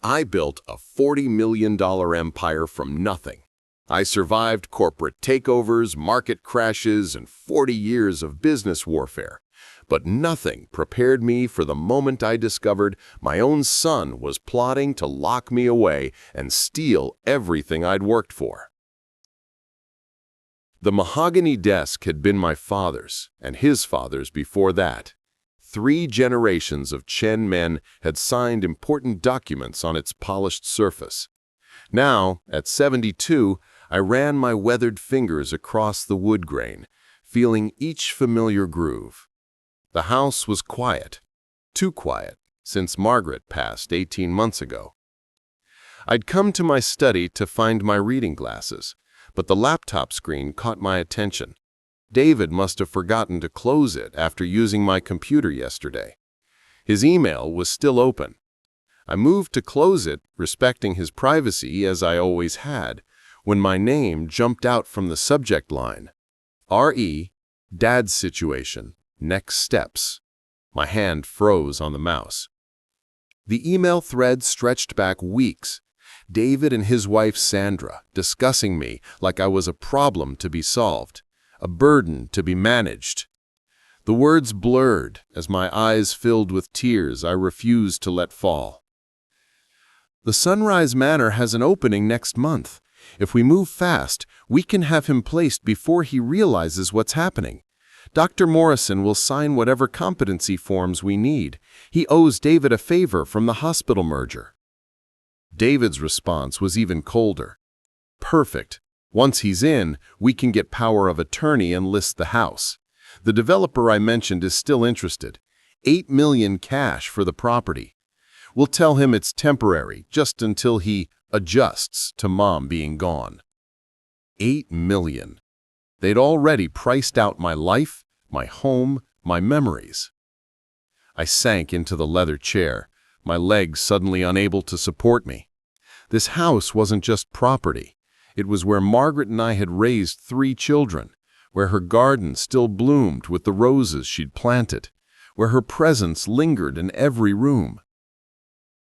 I built a $40 million empire from nothing. I survived corporate takeovers, market crashes, and 40 years of business warfare. But nothing prepared me for the moment I discovered my own son was plotting to lock me away and steal everything I'd worked for. The mahogany desk had been my father's, and his father's before that. 3 generations of Chen men had signed important documents on its polished surface. Now, at 72, I ran my weathered fingers across the wood grain, feeling each familiar groove. The house was quiet, too quiet, since Margaret passed 18 months ago. I'd come to my study to find my reading glasses, but the laptop screen caught my attention. David must have forgotten to close it after using my computer yesterday. His email was still open. I moved to close it, respecting his privacy as I always had, when my name jumped out from the subject line. R.E. Dad's situation. Next steps. My hand froze on the mouse. The email thread stretched back weeks. David and his wife Sandra discussing me like I was a problem to be solved, a burden to be managed. The words blurred as my eyes filled with tears I refused to let fall. The Sunrise Manor has an opening next month. If we move fast, we can have him placed before he realizes what's happening. Dr. Morrison will sign whatever competency forms we need. He owes David a favor from the hospital merger. David's response was even colder. Perfect. Once he's in, we can get power of attorney and list the house. The developer I mentioned is still interested. $8 million cash for the property. We'll tell him it's temporary, just until he adjusts to Mom being gone. $8 million. They'd already priced out my life, my home, my memories. I sank into the leather chair, my legs suddenly unable to support me. This house wasn't just property. It was where Margaret and I had raised 3 children, where her garden still bloomed with the roses she'd planted, where her presence lingered in every room.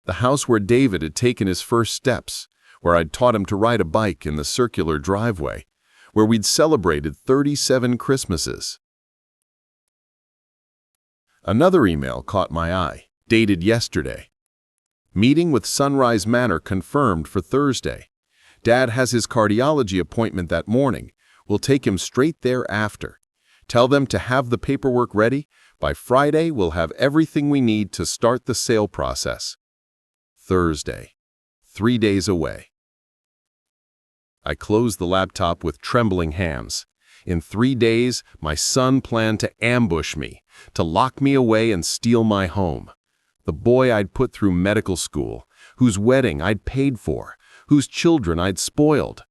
The house where David had taken his first steps, where I'd taught him to ride a bike in the circular driveway, where we'd celebrated 37 Christmases. Another email caught my eye, dated yesterday. Meeting with Sunrise Manor confirmed for Thursday. Dad has his cardiology appointment that morning. We'll take him straight thereafter. Tell them to have the paperwork ready. By Friday, we'll have everything we need to start the sale process. Thursday. 3 days away. I closed the laptop with trembling hands. In 3 days, my son planned to ambush me, to lock me away and steal my home. The boy I'd put through medical school, whose wedding I'd paid for, whose children I'd spoiled.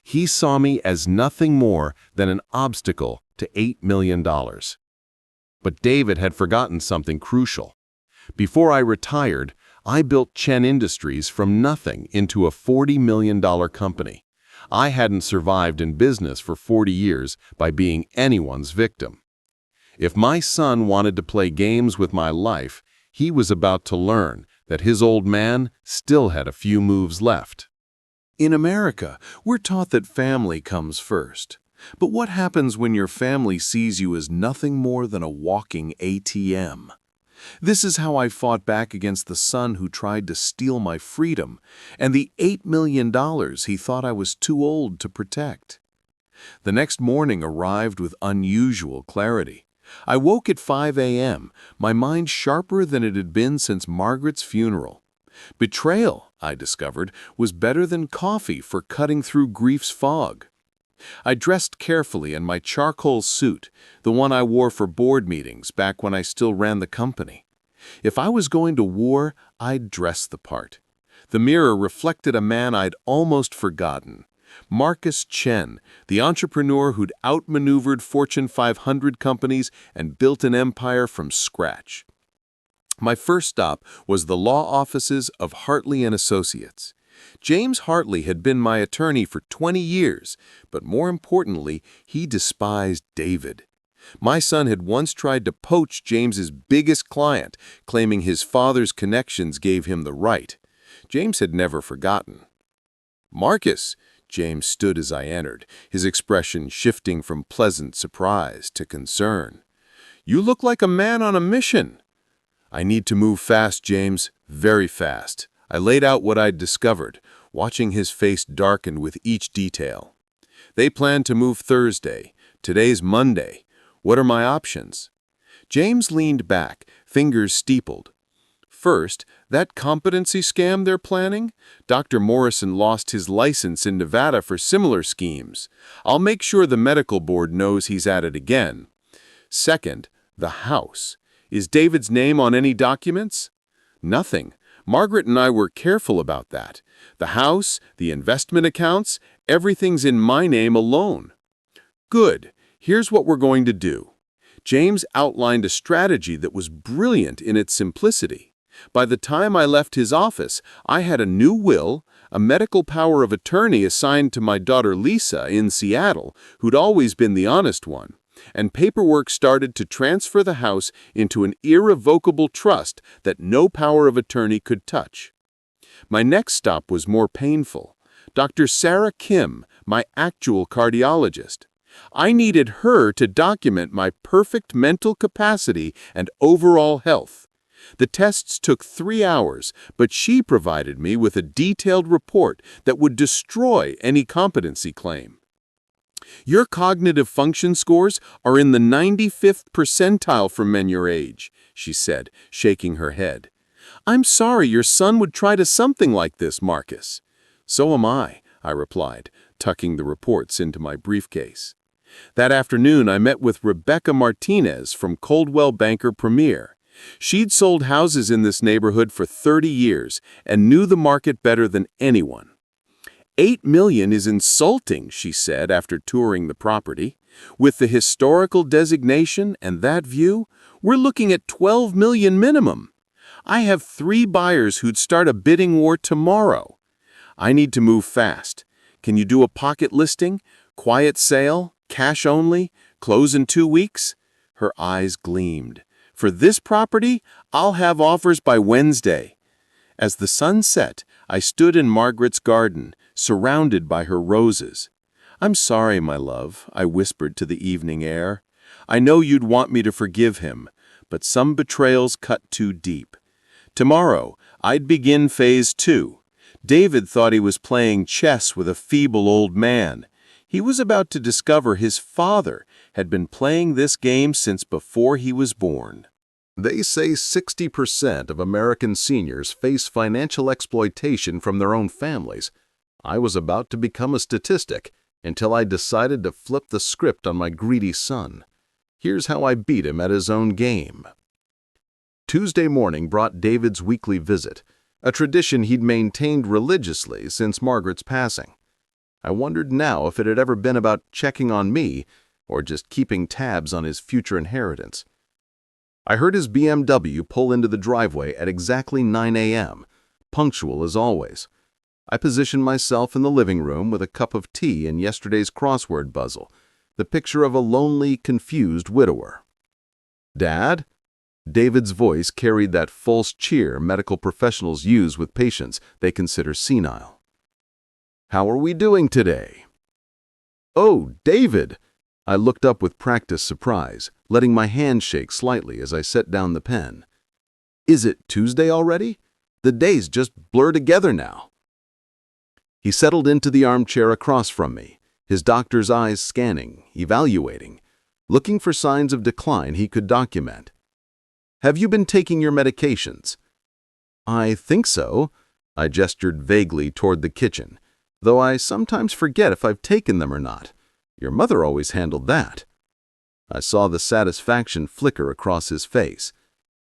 He saw me as nothing more than an obstacle to $8 million. But David had forgotten something crucial. Before I retired, I built Chen Industries from nothing into a $40 million company. I hadn't survived in business for 40 years by being anyone's victim. If my son wanted to play games with my life, he was about to learn that his old man still had a few moves left. In America, we're taught that family comes first. But what happens when your family sees you as nothing more than a walking ATM? This is how I fought back against the son who tried to steal my freedom and the $8 million he thought I was too old to protect. The next morning arrived with unusual clarity. I woke at 5 a.m., my mind sharper than it had been since Margaret's funeral. Betrayal, I discovered, was better than coffee for cutting through grief's fog. I dressed carefully in my charcoal suit, the one I wore for board meetings back when I still ran the company. If I was going to war, I'd dress the part. The mirror reflected a man I'd almost forgotten. Marcus Chen, the entrepreneur who'd outmaneuvered Fortune 500 companies and built an empire from scratch. My first stop was the law offices of Hartley & Associates. James Hartley had been my attorney for 20 years, but more importantly, he despised David. My son had once tried to poach James's biggest client, claiming his father's connections gave him the right. James had never forgotten. "Marcus," James stood as I entered, his expression shifting from pleasant surprise to concern. "You look like a man on a mission." "I need to move fast, James, very fast." I laid out what I'd discovered, watching his face darken with each detail. "They plan to move Thursday. Today's Monday. What are my options?" James leaned back, fingers steepled. "First, that competency scam they're planning? Dr. Morrison lost his license in Nevada for similar schemes. I'll make sure the medical board knows he's at it again. Second, the house. Is David's name on any documents?" "Nothing. Margaret and I were careful about that. The house, the investment accounts, everything's in my name alone." "Good. Here's what we're going to do." James outlined a strategy that was brilliant in its simplicity. By the time I left his office, I had a new will, a medical power of attorney assigned to my daughter Lisa in Seattle, who'd always been the honest one, and paperwork started to transfer the house into an irrevocable trust that no power of attorney could touch. My next stop was more painful. Dr. Sarah Kim, my actual cardiologist. I needed her to document my perfect mental capacity and overall health. The tests took 3 hours, but she provided me with a detailed report that would destroy any competency claim. "Your cognitive function scores are in the 95th percentile for men your age," she said, shaking her head. "I'm sorry your son would try to something like this, Marcus." "So am I," I replied, tucking the reports into my briefcase. That afternoon, I met with Rebecca Martinez from Coldwell Banker Premier. She'd sold houses in this neighborhood for 30 years and knew the market better than anyone. $8 million is insulting," she said after touring the property. "With the historical designation and that view, we're looking at $12 million minimum. I have 3 buyers who'd start a bidding war tomorrow. I need to move fast. Can you do a pocket listing? Quiet sale? Cash only? Close in 2 weeks?" Her eyes gleamed. "For this property, I'll have offers by Wednesday." As the sun set, I stood in Margaret's garden, surrounded by her roses. "I'm sorry, my love," I whispered to the evening air. "I know you'd want me to forgive him, but some betrayals cut too deep. Tomorrow, I'd begin phase 2. David thought he was playing chess with a feeble old man. He was about to discover his father had been playing this game since before he was born. They say 60% of American seniors face financial exploitation from their own families. I was about to become a statistic until I decided to flip the script on my greedy son. Here's how I beat him at his own game. Tuesday morning brought David's weekly visit, a tradition he'd maintained religiously since Margaret's passing. I wondered now if it had ever been about checking on me or just keeping tabs on his future inheritance. I heard his BMW pull into the driveway at exactly 9 a.m., punctual as always. I positioned myself in the living room with a cup of tea and yesterday's crossword puzzle, the picture of a lonely, confused widower. "Dad?" David's voice carried that false cheer medical professionals use with patients they consider senile. "How are we doing today?" "Oh, David!" I looked up with practiced surprise, letting my hand shake slightly as I set down the pen. "Is it Tuesday already? The days just blur together now." He settled into the armchair across from me, his doctor's eyes scanning, evaluating, looking for signs of decline he could document. "Have you been taking your medications?" "I think so." I gestured vaguely toward the kitchen, though I sometimes forget if I've taken them or not. Your mother always handled that. I saw the satisfaction flicker across his face.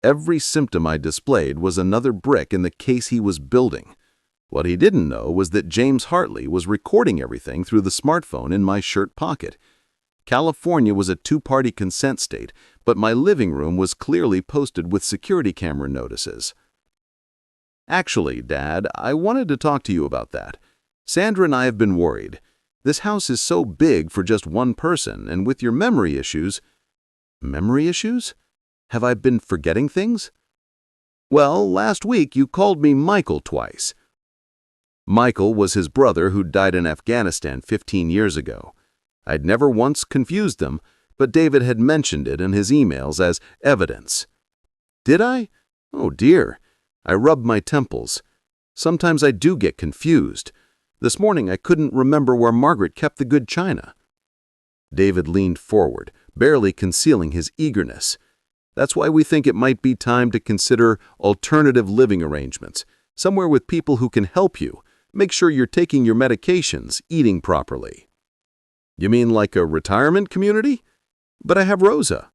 Every symptom I displayed was another brick in the case he was building. What he didn't know was that James Hartley was recording everything through the smartphone in my shirt pocket. California was a 2-party consent state, but my living room was clearly posted with security camera notices. "Actually, Dad, I wanted to talk to you about that. Sandra and I have been worried. This house is so big for just one person, and with your memory issues—" "Memory issues? Have I been forgetting things?" "Well, last week you called me Michael twice. Michael was his brother who died in Afghanistan 15 years ago. I'd never once confused them, but David had mentioned it in his emails as evidence. Did I? Oh dear. I rubbed my temples. Sometimes I do get confused. This morning I couldn't remember where Margaret kept the good china. David leaned forward, barely concealing his eagerness. That's why we think it might be time to consider alternative living arrangements, somewhere with people who can help you. Make sure you're taking your medications, eating properly. You mean like a retirement community? But I have Rosa.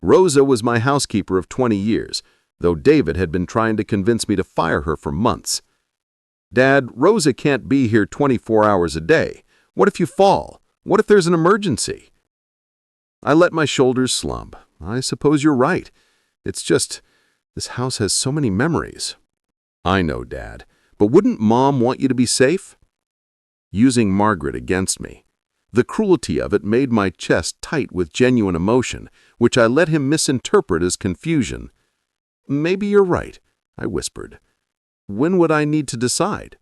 Rosa was my housekeeper of 20 years, though David had been trying to convince me to fire her for months. Dad, Rosa can't be here 24 hours a day. What if you fall? What if there's an emergency? I let my shoulders slump. I suppose you're right. It's just, this house has so many memories. I know, Dad, but wouldn't Mom want you to be safe? Using Margaret against me. The cruelty of it made my chest tight with genuine emotion, which I let him misinterpret as confusion. Maybe you're right, I whispered. When would I need to decide?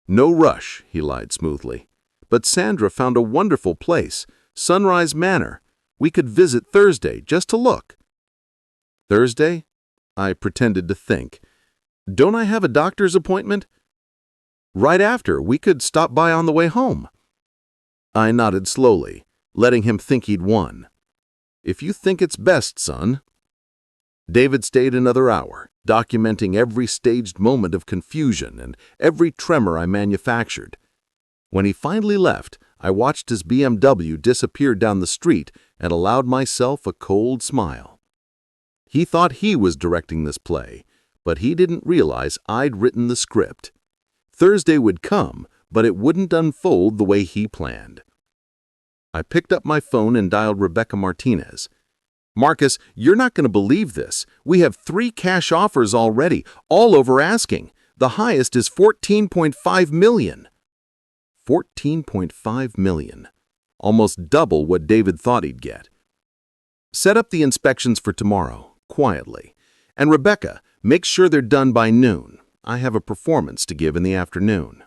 No rush, he lied smoothly. But Sandra found a wonderful place, Sunrise Manor. We could visit Thursday just to look. Thursday? I pretended to think. Don't I have a doctor's appointment? Right after, we could stop by on the way home. I nodded slowly, letting him think he'd won. If you think it's best, son. David stayed another hour, documenting every staged moment of confusion and every tremor I manufactured. When he finally left, I watched his BMW disappear down the street and allowed myself a cold smile. He thought he was directing this play, but he didn't realize I'd written the script. Thursday would come, but it wouldn't unfold the way he planned. I picked up my phone and dialed Rebecca Martinez. Marcus, you're not going to believe this. We have 3 cash offers already, all over asking. The highest is $14.5 million. $14.5 million. Almost double what David thought he'd get. Set up the inspections for tomorrow, quietly. And Rebecca, make sure they're done by noon. I have a performance to give in the afternoon.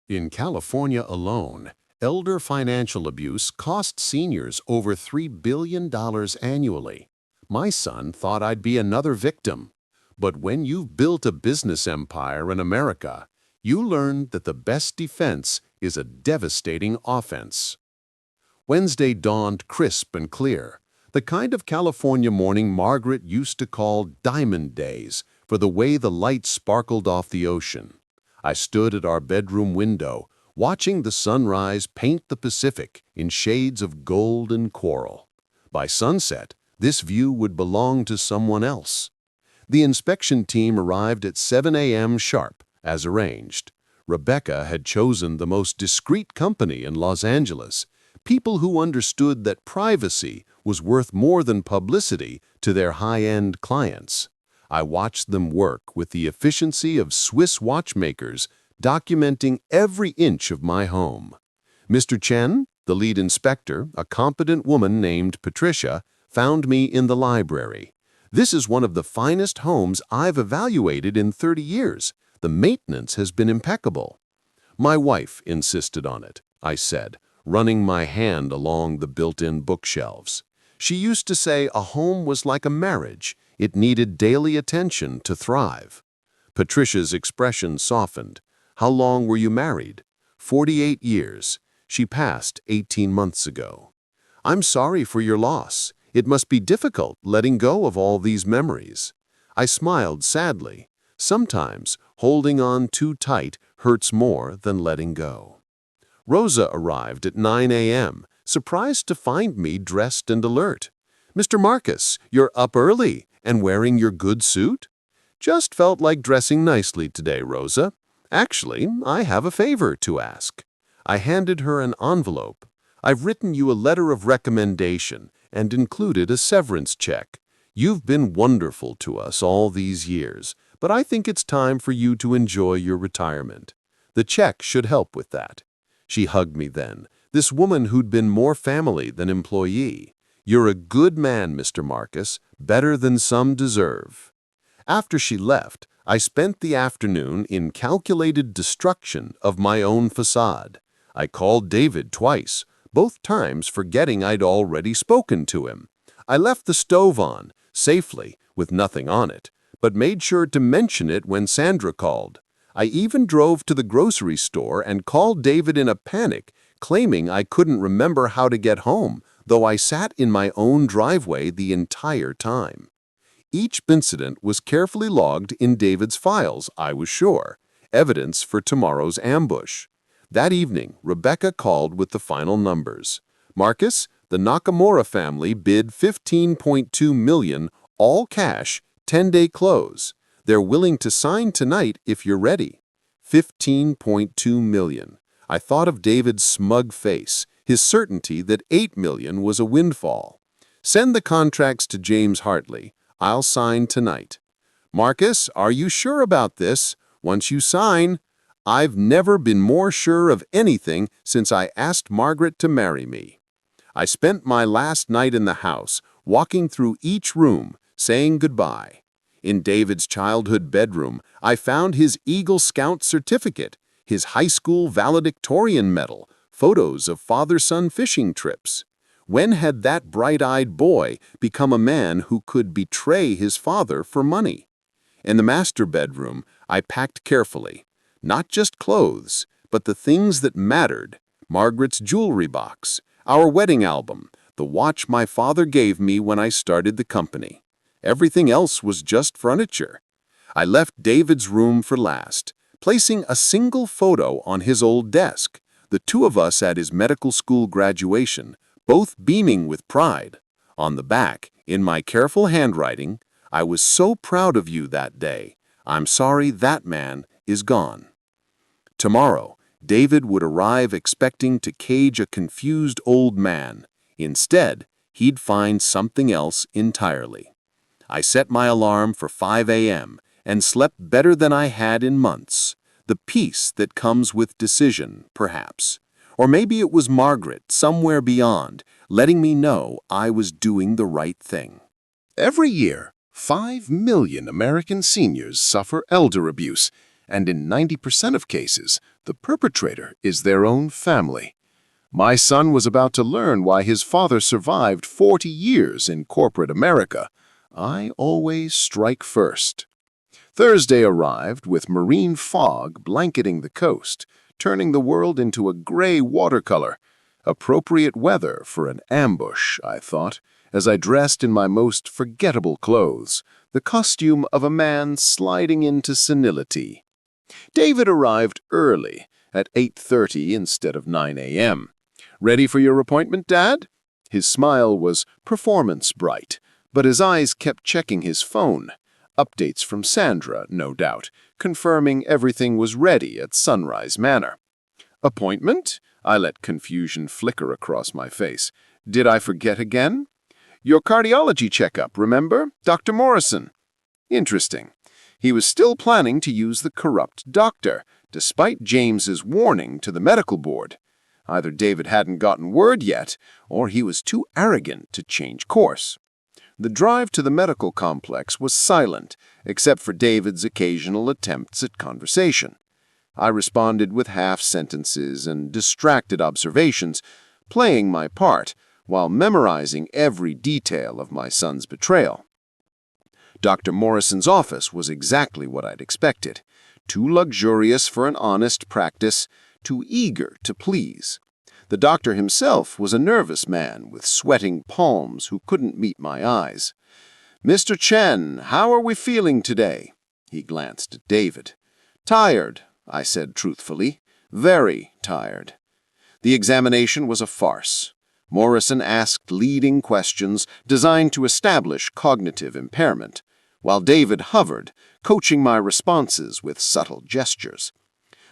In California alone, elder financial abuse costs seniors over $3 billion annually. My son thought I'd be another victim. But when you've built a business empire in America, you learn that the best defense is a devastating offense. Wednesday dawned crisp and clear, the kind of California morning Margaret used to call diamond days for the way the light sparkled off the ocean. I stood at our bedroom window, watching the sunrise paint the Pacific in shades of gold and coral. By sunset, this view would belong to someone else. The inspection team arrived at 7 a.m. sharp, as arranged. Rebecca had chosen the most discreet company in Los Angeles, people who understood that privacy was worth more than publicity to their high-end clients. I watched them work with the efficiency of Swiss watchmakers, documenting every inch of my home. Mr. Chen, the lead inspector, a competent woman named Patricia, found me in the library. This is one of the finest homes I've evaluated in 30 years. The maintenance has been impeccable. My wife insisted on it, I said, running my hand along the built-in bookshelves. She used to say a home was like a marriage. It needed daily attention to thrive. Patricia's expression softened. How long were you married? 48 years. She passed 18 months ago. I'm sorry for your loss. It must be difficult letting go of all these memories. I smiled sadly. Sometimes holding on too tight hurts more than letting go. Rosa arrived at 9 a.m., surprised to find me dressed and alert. Mr. Marcus, you're up early and wearing your good suit? Just felt like dressing nicely today, Rosa. Actually, I have a favor to ask. I handed her an envelope. I've written you a letter of recommendation and included a severance check. You've been wonderful to us all these years, but I think it's time for you to enjoy your retirement. The check should help with that. She hugged me then, this woman who'd been more family than employee. You're a good man, Mr. Marcus, better than some deserve. After she left, I spent the afternoon in calculated destruction of my own facade. I called David twice, both times forgetting I'd already spoken to him. I left the stove on, safely, with nothing on it, but made sure to mention it when Sandra called. I even drove to the grocery store and called David in a panic, claiming I couldn't remember how to get home, though I sat in my own driveway the entire time. Each incident was carefully logged in David's files, I was sure, evidence for tomorrow's ambush. That evening, Rebecca called with the final numbers. Marcus, the Nakamura family bid $15.2 million, all cash, 10-day close. They're willing to sign tonight if you're ready. $15.2 million. I thought of David's smug face, his certainty that $8 million was a windfall. Send the contracts to James Hartley. I'll sign tonight. Marcus, are you sure about this? Once you sign, I've never been more sure of anything since I asked Margaret to marry me. I spent my last night in the house, walking through each room, saying goodbye. In David's childhood bedroom, I found his Eagle Scout certificate, his high school valedictorian medal, photos of father-son fishing trips. When had that bright-eyed boy become a man who could betray his father for money? In the master bedroom, I packed carefully. Not just clothes, but the things that mattered. Margaret's jewelry box, our wedding album, the watch my father gave me when I started the company. Everything else was just furniture. I left David's room for last, placing a single photo on his old desk, the two of us at his medical school graduation, both beaming with pride. On the back, in my careful handwriting, I was so proud of you that day. I'm sorry that man is gone. Tomorrow, David would arrive expecting to cage a confused old man. Instead, he'd find something else entirely. I set my alarm for 5 a.m. and slept better than I had in months. The peace that comes with decision, perhaps. Or maybe it was Margaret, somewhere beyond, letting me know I was doing the right thing. Every year, 5 million American seniors suffer elder abuse, and in 90% of cases, the perpetrator is their own family. My son was about to learn why his father survived 40 years in corporate America. I always strike first. Thursday arrived with marine fog blanketing the coast, turning the world into a gray watercolor. Appropriate weather for an ambush, I thought, as I dressed in my most forgettable clothes, the costume of a man sliding into senility. David arrived early, at 8:30 instead of 9 a.m. "Ready for your appointment, Dad?" His smile was performance bright, but his eyes kept checking his phone. Updates from Sandra, no doubt, confirming everything was ready at Sunrise Manor. "Appointment?" I let confusion flicker across my face. "Did I forget again?" "Your cardiology checkup, remember? Dr. Morrison." Interesting. He was still planning to use the corrupt doctor, despite James's warning to the medical board. Either David hadn't gotten word yet, or he was too arrogant to change course. The drive to the medical complex was silent, except for David's occasional attempts at conversation. I responded with half-sentences and distracted observations, playing my part while memorizing every detail of my son's betrayal. Dr. Morrison's office was exactly what I'd expected. Too luxurious for an honest practice, too eager to please. The doctor himself was a nervous man with sweating palms who couldn't meet my eyes. "Mr. Chen, how are we feeling today?" He glanced at David. "Tired," I said truthfully. "Very tired." The examination was a farce. Morrison asked leading questions designed to establish cognitive impairment, while David hovered, coaching my responses with subtle gestures.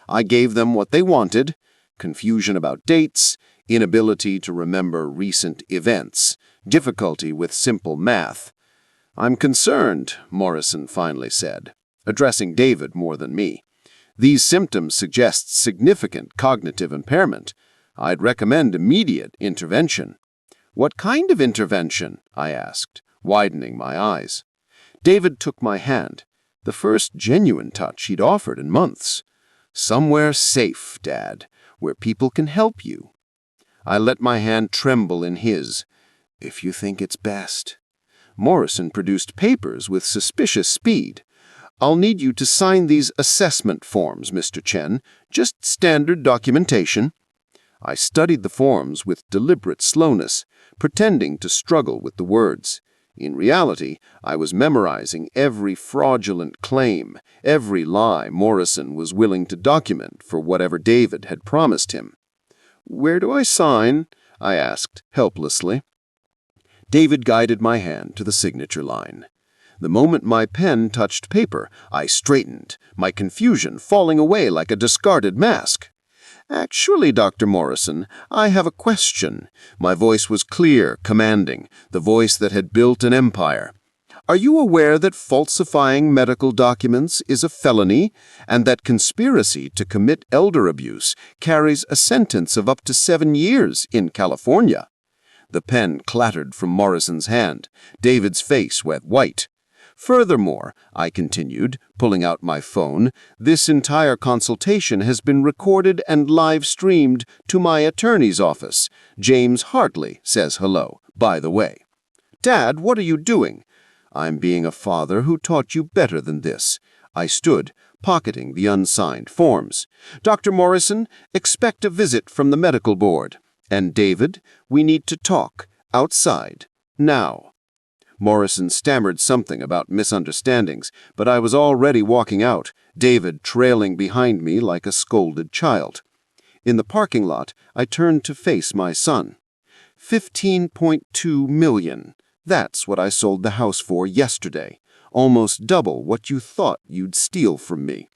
I gave them what they wanted: confusion about dates, inability to remember recent events, difficulty with simple math. "I'm concerned," Morrison finally said, addressing David more than me. "These symptoms suggest significant cognitive impairment. I'd recommend immediate intervention." "What kind of intervention?" I asked, widening my eyes. David took my hand. The first genuine touch he'd offered in months. "Somewhere safe, Dad, where people can help you." I let my hand tremble in his. "If you think it's best." Morrison produced papers with suspicious speed. "I'll need you to sign these assessment forms, Mr. Chen. Just standard documentation." I studied the forms with deliberate slowness, pretending to struggle with the words. In reality, I was memorizing every fraudulent claim, every lie Morrison was willing to document for whatever David had promised him. "Where do I sign?" I asked, helplessly. David guided my hand to the signature line. The moment my pen touched paper, I straightened, my confusion falling away like a discarded mask. "Actually, Dr. Morrison, I have a question." My voice was clear, commanding, the voice that had built an empire. "Are you aware that falsifying medical documents is a felony, and that conspiracy to commit elder abuse carries a sentence of up to 7 years in California?" The pen clattered from Morrison's hand. David's face went white. "Furthermore," I continued, pulling out my phone, "this entire consultation has been recorded and live-streamed to my attorney's office. James Hartley says hello, by the way." "Dad, what are you doing?" "I'm being a father who taught you better than this." I stood, pocketing the unsigned forms. "Dr. Morrison, expect a visit from the medical board. And David, we need to talk, outside, now." Morrison stammered something about misunderstandings, but I was already walking out, David trailing behind me like a scolded child. In the parking lot, I turned to face my son. $15.2 million. That's what I sold the house for yesterday. Almost double what you thought you'd steal from me.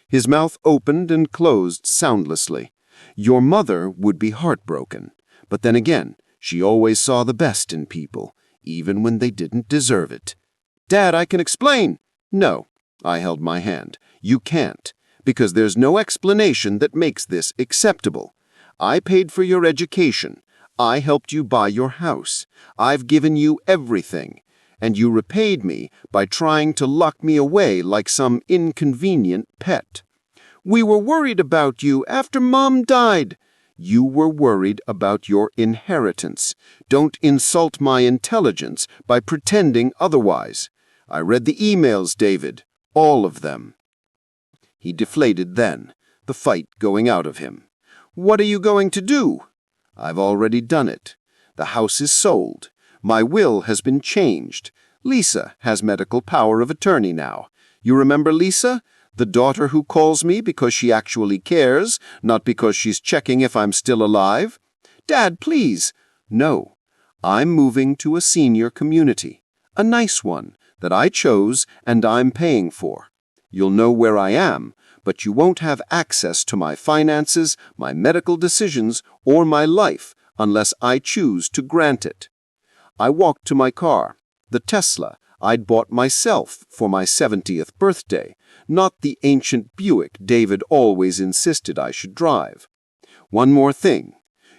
His mouth opened and closed soundlessly. "Your mother would be heartbroken. But then again, she always saw the best in people, even when they didn't deserve it." "Dad, I can explain." "No," I held my hand. "You can't, because there's no explanation that makes this acceptable. I paid for your education. I helped you buy your house. I've given you everything. And you repaid me by trying to lock me away like some inconvenient pet. We were worried about you after Mom died." "You were worried about your inheritance. Don't insult my intelligence by pretending otherwise. I read the emails, David. All of them." He deflated then, the fight going out of him. "What are you going to do?" "I've already done it. The house is sold. My will has been changed. Lisa has medical power of attorney now. You remember Lisa? The daughter who calls me because she actually cares, not because she's checking if I'm still alive?" "Dad, please." "No. I'm moving to a senior community. A nice one that I chose and I'm paying for. You'll know where I am, but you won't have access to my finances, my medical decisions, or my life unless I choose to grant it." I walked to my car, the Tesla I'd bought myself for my 70th birthday, not the ancient Buick David always insisted I should drive. "One more thing.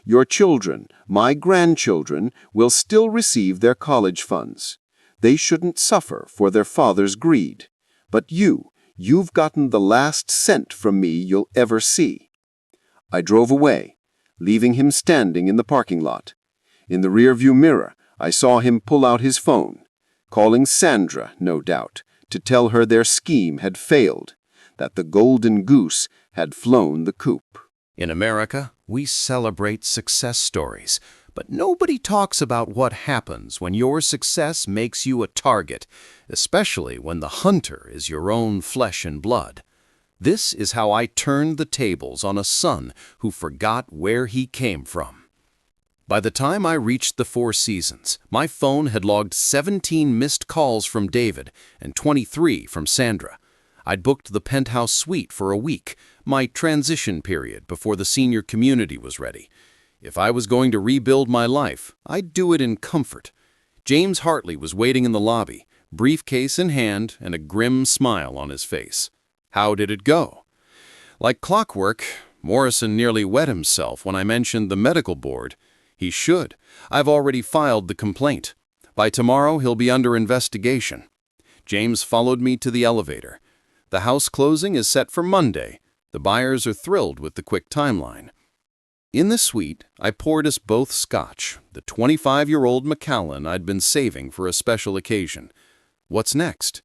Your children, my grandchildren, will still receive their college funds. They shouldn't suffer for their father's greed. But you've gotten the last cent from me you'll ever see." I drove away, leaving him standing in the parking lot. In the rearview mirror, I saw him pull out his phone. Calling Sandra, no doubt, to tell her their scheme had failed, that the golden goose had flown the coop. In America, we celebrate success stories, but nobody talks about what happens when your success makes you a target, especially when the hunter is your own flesh and blood. This is how I turned the tables on a son who forgot where he came from. By the time I reached the Four Seasons, my phone had logged 17 missed calls from David and 23 from Sandra. I'd booked the penthouse suite for a week, my transition period before the senior community was ready. If I was going to rebuild my life, I'd do it in comfort. James Hartley was waiting in the lobby, briefcase in hand and a grim smile on his face. How did it go? Like clockwork, Morrison nearly wet himself when I mentioned the medical board. He should. I've already filed the complaint. By tomorrow, he'll be under investigation. James followed me to the elevator. The house closing is set for Monday. The buyers are thrilled with the quick timeline. In the suite, I poured us both scotch, the 25-year-old Macallan I'd been saving for a special occasion. What's next?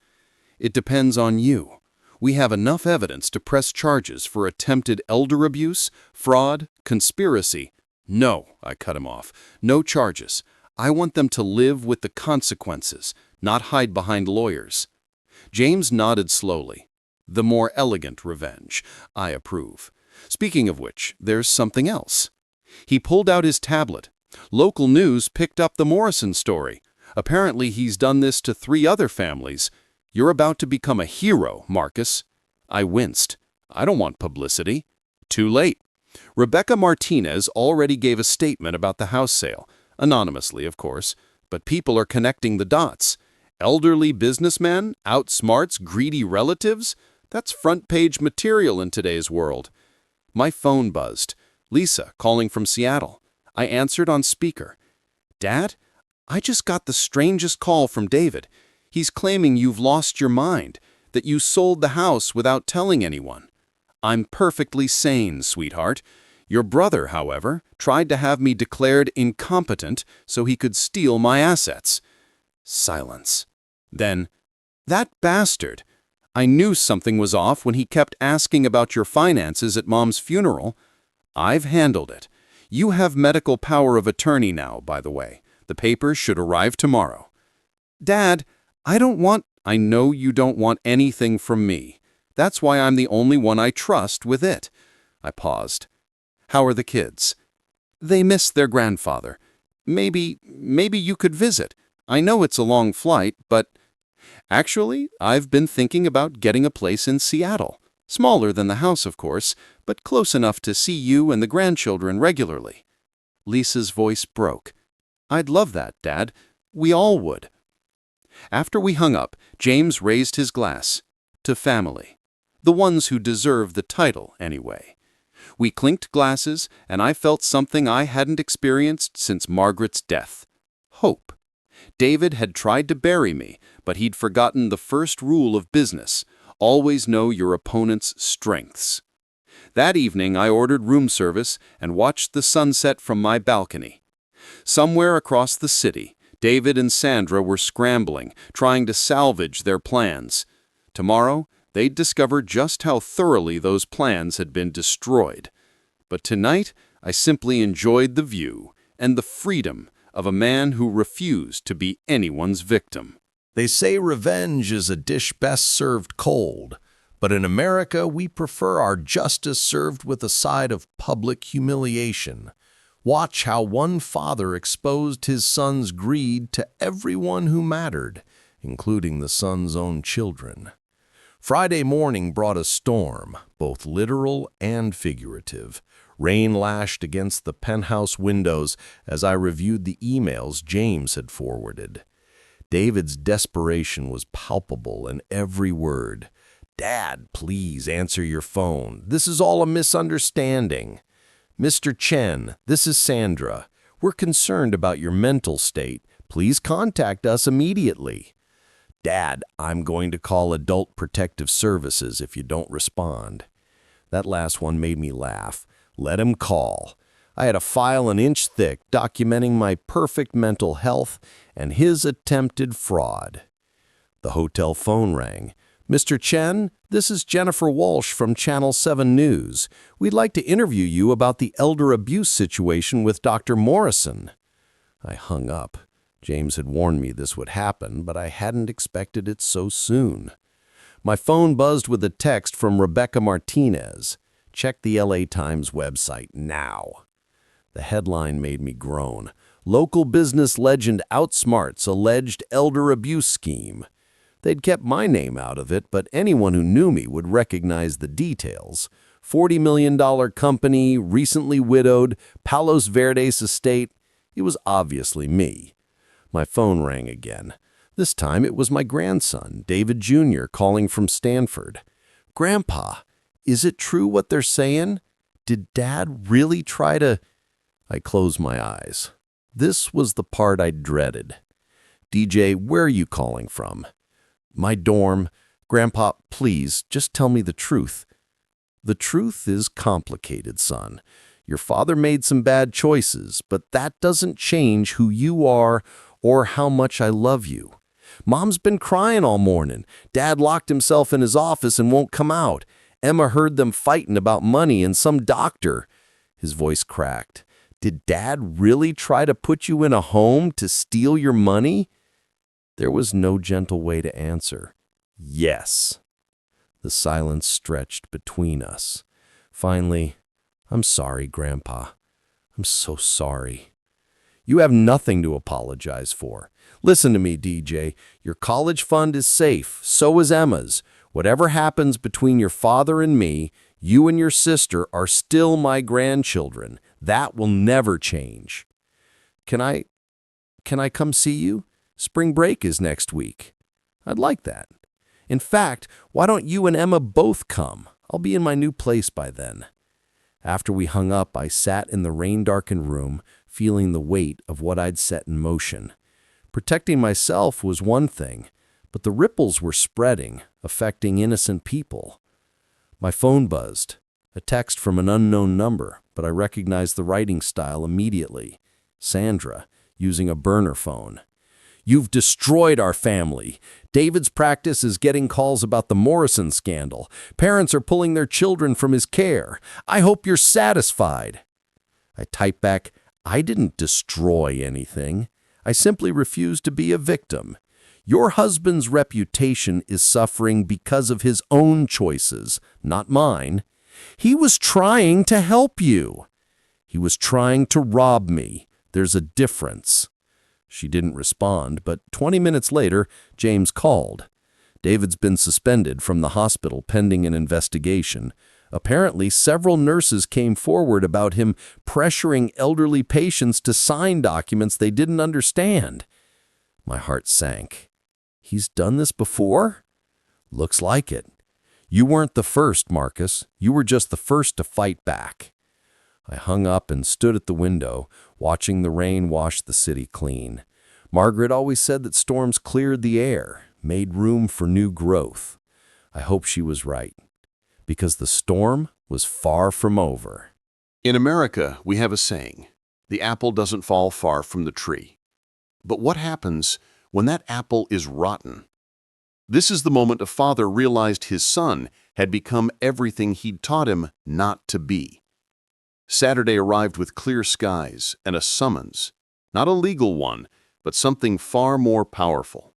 It depends on you. We have enough evidence to press charges for attempted elder abuse, fraud, conspiracy. No, I cut him off. No charges. I want them to live with the consequences, not hide behind lawyers. James nodded slowly. The more elegant revenge. I approve. Speaking of which, there's something else. He pulled out his tablet. Local news picked up the Morrison story. Apparently he's done this to 3 other families. You're about to become a hero, Marcus. I winced. I don't want publicity. Too late. Rebecca Martinez already gave a statement about the house sale. Anonymously, of course. But people are connecting the dots. Elderly businessman outsmarts greedy relatives? That's front-page material in today's world. My phone buzzed. Lisa, calling from Seattle. I answered on speaker. Dad, I just got the strangest call from David. He's claiming you've lost your mind, that you sold the house without telling anyone. I'm perfectly sane, sweetheart. Your brother, however, tried to have me declared incompetent so he could steal my assets. Silence. Then, that bastard. I knew something was off when he kept asking about your finances at Mom's funeral. I've handled it. You have medical power of attorney now, by the way. The papers should arrive tomorrow. Dad, I know you don't want anything from me. That's why I'm the only one I trust with it. I paused. How are the kids? They miss their grandfather. Maybe you could visit. I know it's a long flight, but actually, I've been thinking about getting a place in Seattle. Smaller than the house, of course, but close enough to see you and the grandchildren regularly. Lisa's voice broke. I'd love that, Dad. We all would. After we hung up, James raised his glass. To family. The ones who deserve the title, anyway. We clinked glasses, and I felt something I hadn't experienced since Margaret's death. Hope. David had tried to bury me, but he'd forgotten the first rule of business. Always know your opponent's strengths. That evening, I ordered room service and watched the sunset from my balcony. Somewhere across the city, David and Sandra were scrambling, trying to salvage their plans. Tomorrow, they'd discover just how thoroughly those plans had been destroyed. But tonight, I simply enjoyed the view and the freedom of a man who refused to be anyone's victim. They say revenge is a dish best served cold, but in America we prefer our justice served with a side of public humiliation. Watch how one father exposed his son's greed to everyone who mattered, including the son's own children. Friday morning brought a storm, both literal and figurative. Rain lashed against the penthouse windows as I reviewed the emails James had forwarded. David's desperation was palpable in every word. Dad, please answer your phone. This is all a misunderstanding. Mr. Chen, this is Sandra. We're concerned about your mental state. Please contact us immediately. Dad, I'm going to call Adult Protective Services if you don't respond. That last one made me laugh. Let him call. I had a file an inch thick documenting my perfect mental health and his attempted fraud. The hotel phone rang. Mr. Chen, this is Jennifer Walsh from Channel 7 News. We'd like to interview you about the elder abuse situation with Dr. Morrison. I hung up. James had warned me this would happen, but I hadn't expected it so soon. My phone buzzed with a text from Rebecca Martinez. Check the LA Times website now. The headline made me groan. Local business legend outsmarts alleged elder abuse scheme. They'd kept my name out of it, but anyone who knew me would recognize the details. $40 million company, recently widowed, Palos Verdes estate. It was obviously me. My phone rang again. This time it was my grandson, David Jr., calling from Stanford. Grandpa, is it true what they're saying? Did Dad really try to... I closed my eyes. This was the part I dreaded. DJ, where are you calling from? My dorm. Grandpa, please, just tell me the truth. The truth is complicated, son. Your father made some bad choices, but that doesn't change who you are or how much I love you. Mom's been crying all morning. Dad locked himself in his office and won't come out. Emma heard them fighting about money and some doctor. His voice cracked. Did Dad really try to put you in a home to steal your money? There was no gentle way to answer. Yes. The silence stretched between us. Finally, I'm sorry, Grandpa. I'm so sorry. You have nothing to apologize for. Listen to me, DJ. Your college fund is safe. So is Emma's. Whatever happens between your father and me, you and your sister are still my grandchildren. That will never change. Can I come see you? Spring break is next week. I'd like that. In fact, why don't you and Emma both come? I'll be in my new place by then. After we hung up, I sat in the rain-darkened room, feeling the weight of what I'd set in motion. Protecting myself was one thing, but the ripples were spreading, affecting innocent people. My phone buzzed, a text from an unknown number, but I recognized the writing style immediately. Sandra, using a burner phone. You've destroyed our family. David's practice is getting calls about the Morrison scandal. Parents are pulling their children from his care. I hope you're satisfied. I typed back, I didn't destroy anything. I simply refused to be a victim. Your husband's reputation is suffering because of his own choices, not mine. He was trying to help you. He was trying to rob me. There's a difference. She didn't respond, but 20 minutes later, James called. David's been suspended from the hospital pending an investigation. Apparently, several nurses came forward about him pressuring elderly patients to sign documents they didn't understand. My heart sank. He's done this before? Looks like it. You weren't the first, Marcus. You were just the first to fight back. I hung up and stood at the window, watching the rain wash the city clean. Margaret always said that storms cleared the air, made room for new growth. I hope she was right, because the storm was far from over. In America, we have a saying, the apple doesn't fall far from the tree. But what happens when that apple is rotten? This is the moment a father realized his son had become everything he'd taught him not to be. Saturday arrived with clear skies and a summons, not a legal one, but something far more powerful.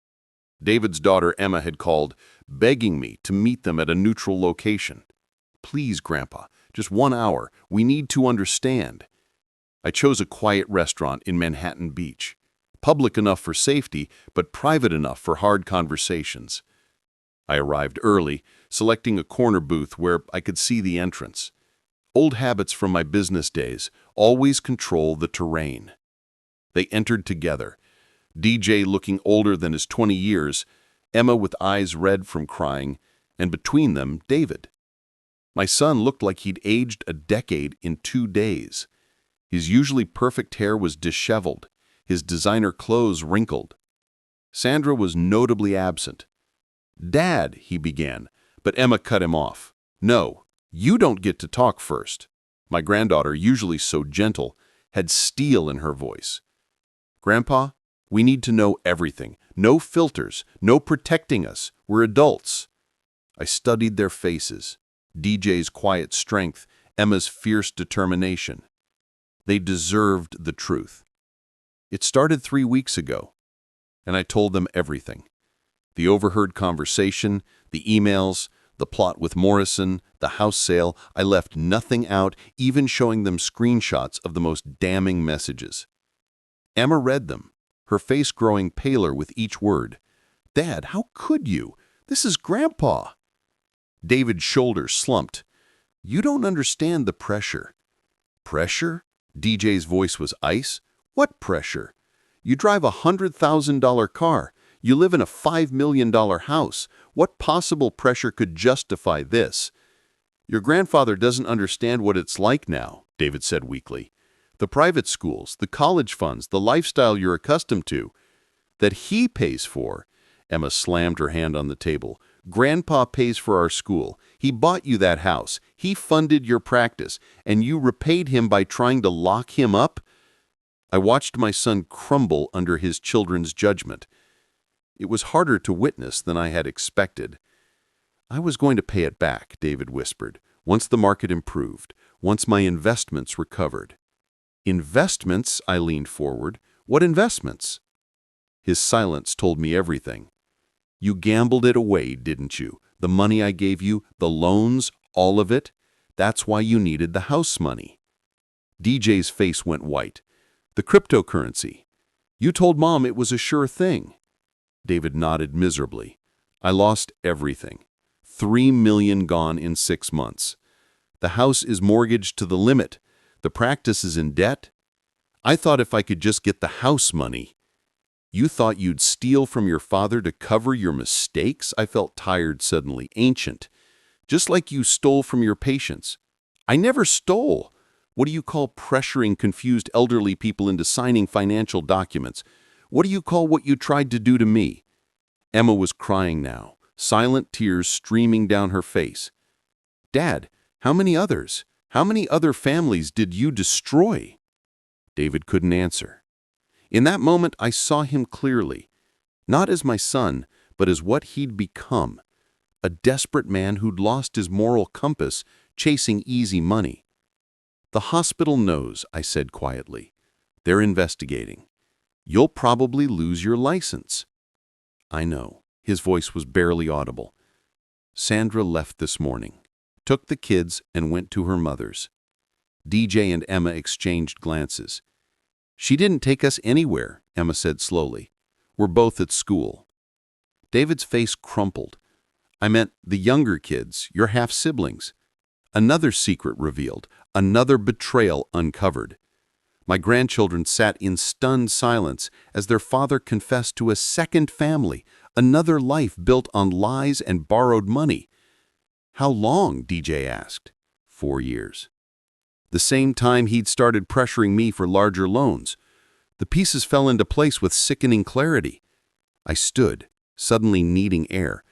David's daughter Emma had called, begging me to meet them at a neutral location. Please, Grandpa, just 1 hour. We need to understand. I chose a quiet restaurant in Manhattan Beach, public enough for safety, but private enough for hard conversations. I arrived early, selecting a corner booth where I could see the entrance. Old habits from my business days always control the terrain. They entered together, DJ looking older than his 20 years, Emma with eyes red from crying, and between them, David. My son looked like he'd aged a decade in 2 days. His usually perfect hair was disheveled, his designer clothes wrinkled. Sandra was notably absent. Dad, he began, but Emma cut him off. No. You don't get to talk first. My granddaughter, usually so gentle, had steel in her voice. Grandpa, we need to know everything. No filters, no protecting us. We're adults. I studied their faces. DJ's quiet strength, Emma's fierce determination. They deserved the truth. It started 3 weeks ago, and I told them everything. The overheard conversation, the emails, the plot with Morrison, the house sale. I left nothing out, even showing them screenshots of the most damning messages. Emma read them, her face growing paler with each word. Dad, how could you? This is Grandpa. David's shoulders slumped. You don't understand the pressure. Pressure? DJ's voice was ice. What pressure? You drive a $100,000 car. You live in a $5 million house. What possible pressure could justify this? Your grandfather doesn't understand what it's like now, David said weakly. The private schools, the college funds, the lifestyle you're accustomed to, that he pays for, Emma slammed her hand on the table. Grandpa pays for our school. He bought you that house. He funded your practice, and you repaid him by trying to lock him up? I watched my son crumble under his children's judgment. It was harder to witness than I had expected. I was going to pay it back, David whispered, once the market improved, once my investments recovered. Investments? I leaned forward. What investments? His silence told me everything. You gambled it away, didn't you? The money I gave you, the loans, all of it? That's why you needed the house money. DJ's face went white. The cryptocurrency. You told Mom it was a sure thing. David nodded miserably. I lost everything. $3 million gone in 6 months. The house is mortgaged to the limit. The practice is in debt. I thought if I could just get the house money. You thought you'd steal from your father to cover your mistakes? I felt tired suddenly, ancient. Just like you stole from your patients. I never stole. What do you call pressuring confused elderly people into signing financial documents? What do you call what you tried to do to me? Emma was crying now, silent tears streaming down her face. Dad, how many others? How many other families did you destroy? David couldn't answer. In that moment, I saw him clearly, not as my son, but as what he'd become, a desperate man who'd lost his moral compass chasing easy money. The hospital knows, I said quietly. They're investigating. You'll probably lose your license. I know. His voice was barely audible. Sandra left this morning, took the kids, and went to her mother's. DJ and Emma exchanged glances. She didn't take us anywhere, Emma said slowly. We're both at school. David's face crumpled. I meant the younger kids, your half-siblings. Another secret revealed, another betrayal uncovered. My grandchildren sat in stunned silence as their father confessed to a second family, another life built on lies and borrowed money. How long? DJ asked. 4 years. The same time he'd started pressuring me for larger loans. The pieces fell into place with sickening clarity. I stood, suddenly needing air.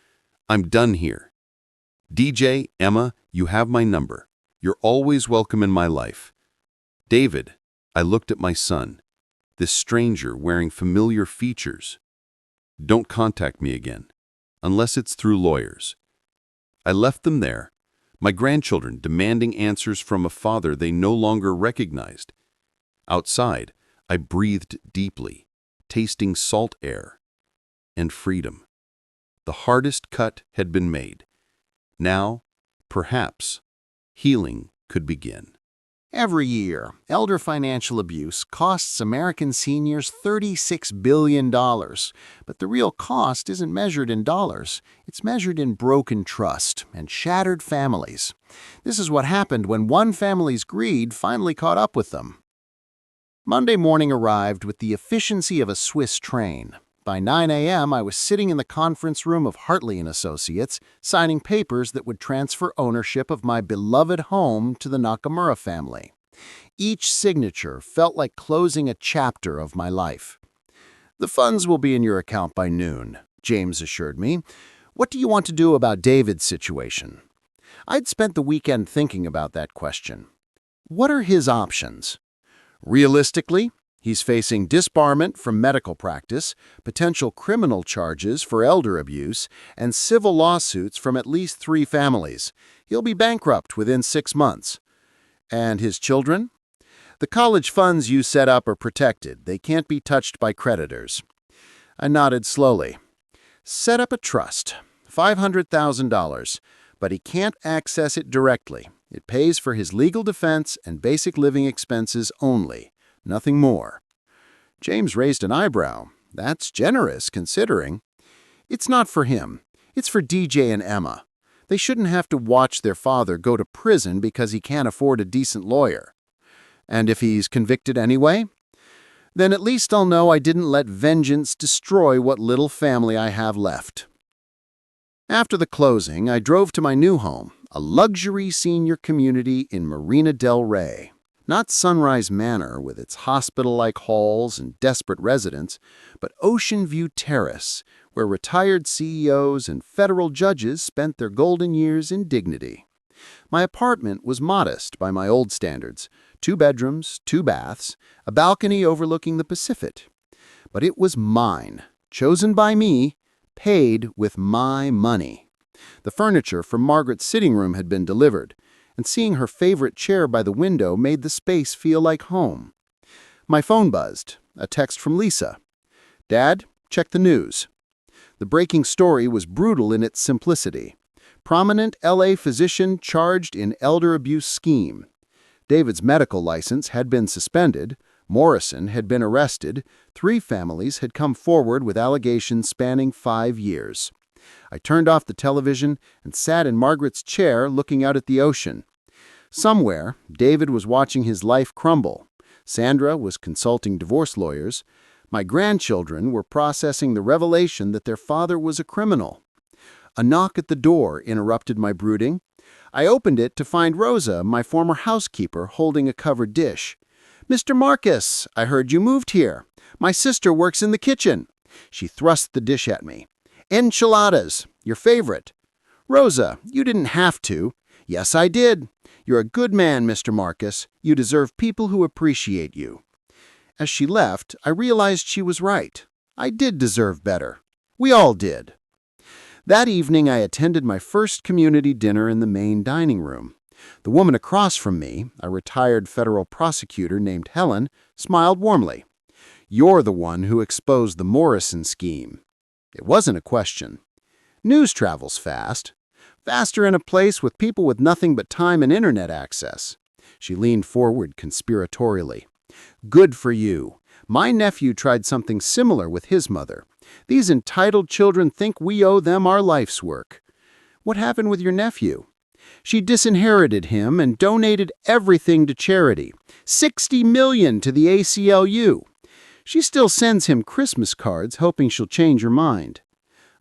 I'm done here. DJ, Emma, you have my number. You're always welcome in my life. David, I looked at my son, this stranger wearing familiar features. Don't contact me again, unless it's through lawyers. I left them there, my grandchildren demanding answers from a father they no longer recognized. Outside, I breathed deeply, tasting salt air and freedom. The hardest cut had been made. Now, perhaps, healing could begin. Every year, elder financial abuse costs American seniors $36 billion. But the real cost isn't measured in dollars. It's measured in broken trust and shattered families. This is what happened when one family's greed finally caught up with them. Monday morning arrived with the efficiency of a Swiss train. By 9 a.m., I was sitting in the conference room of Hartley & Associates, signing papers that would transfer ownership of my beloved home to the Nakamura family. Each signature felt like closing a chapter of my life. The funds will be in your account by noon, James assured me. What do you want to do about David's situation? I'd spent the weekend thinking about that question. What are his options? Realistically, he's facing disbarment from medical practice, potential criminal charges for elder abuse, and civil lawsuits from at least 3 families. He'll be bankrupt within 6 months. And his children? The college funds you set up are protected. They can't be touched by creditors. I nodded slowly. Set up a trust, $500,000, but he can't access it directly. It pays for his legal defense and basic living expenses only. Nothing more. James raised an eyebrow. That's generous, considering. It's not for him. It's for DJ and Emma. They shouldn't have to watch their father go to prison because he can't afford a decent lawyer. And if he's convicted anyway? Then at least I'll know I didn't let vengeance destroy what little family I have left. After the closing, I drove to my new home, a luxury senior community in Marina del Rey. Not Sunrise Manor with its hospital-like halls and desperate residents, but Ocean View Terrace, where retired CEOs and federal judges spent their golden years in dignity. My apartment was modest by my old standards, 2 bedrooms, 2 baths, a balcony overlooking the Pacific. But it was mine, chosen by me, paid with my money. The furniture from Margaret's sitting room had been delivered, and seeing her favorite chair by the window made the space feel like home. My phone buzzed, a text from Lisa. "Dad, check the news." The breaking story was brutal in its simplicity. Prominent LA physician charged in elder abuse scheme. David's medical license had been suspended. Morrison had been arrested. 3 families had come forward with allegations spanning 5 years. I turned off the television and sat in Margaret's chair looking out at the ocean. Somewhere, David was watching his life crumble. Sandra was consulting divorce lawyers. My grandchildren were processing the revelation that their father was a criminal. A knock at the door interrupted my brooding. I opened it to find Rosa, my former housekeeper, holding a covered dish. "Mr. Marcus, I heard you moved here. My sister works in the kitchen." She thrust the dish at me. "Enchiladas, your favorite." "Rosa, you didn't have to." "Yes, I did. You're a good man, Mr. Marcus. You deserve people who appreciate you." As she left, I realized she was right. I did deserve better. We all did. That evening, I attended my first community dinner in the main dining room. The woman across from me, a retired federal prosecutor named Helen, smiled warmly. "You're the one who exposed the Morrison scheme." It wasn't a question. News travels fast. Faster in a place with people with nothing but time and internet access. She leaned forward conspiratorially. "Good for you. My nephew tried something similar with his mother. These entitled children think we owe them our life's work." "What happened with your nephew?" "She disinherited him and donated everything to charity. $60 million to the ACLU. She still sends him Christmas cards hoping she'll change her mind."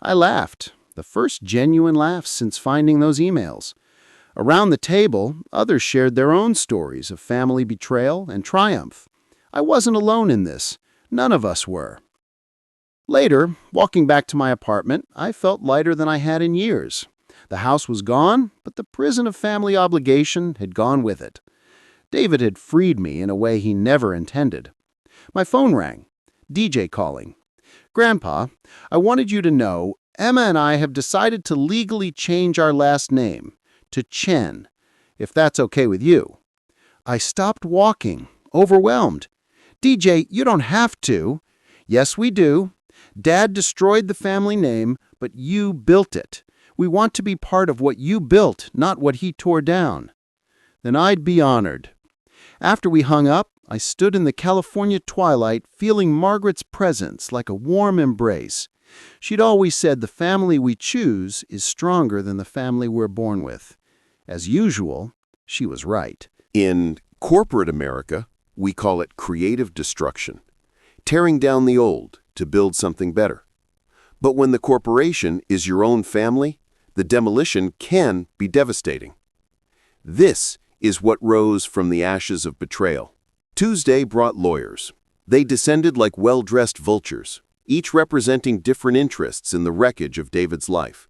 I laughed, the first genuine laugh since finding those emails. Around the table, others shared their own stories of family betrayal and triumph. I wasn't alone in this. None of us were. Later, walking back to my apartment, I felt lighter than I had in years. The house was gone, but the prison of family obligation had gone with it. David had freed me in a way he never intended. My phone rang. DJ calling. "Grandpa, I wanted you to know, Emma and I have decided to legally change our last name to Chen, if that's okay with you." I stopped walking, overwhelmed. "DJ, you don't have to." "Yes, we do. Dad destroyed the family name, but you built it. We want to be part of what you built, not what he tore down." "Then I'd be honored." After we hung up, I stood in the California twilight, feeling Margaret's presence like a warm embrace. She'd always said the family we choose is stronger than the family we're born with. As usual, she was right. In corporate America, we call it creative destruction, tearing down the old to build something better. But when the corporation is your own family, the demolition can be devastating. This is what rose from the ashes of betrayal. Tuesday brought lawyers. They descended like well-dressed vultures, each representing different interests in the wreckage of David's life.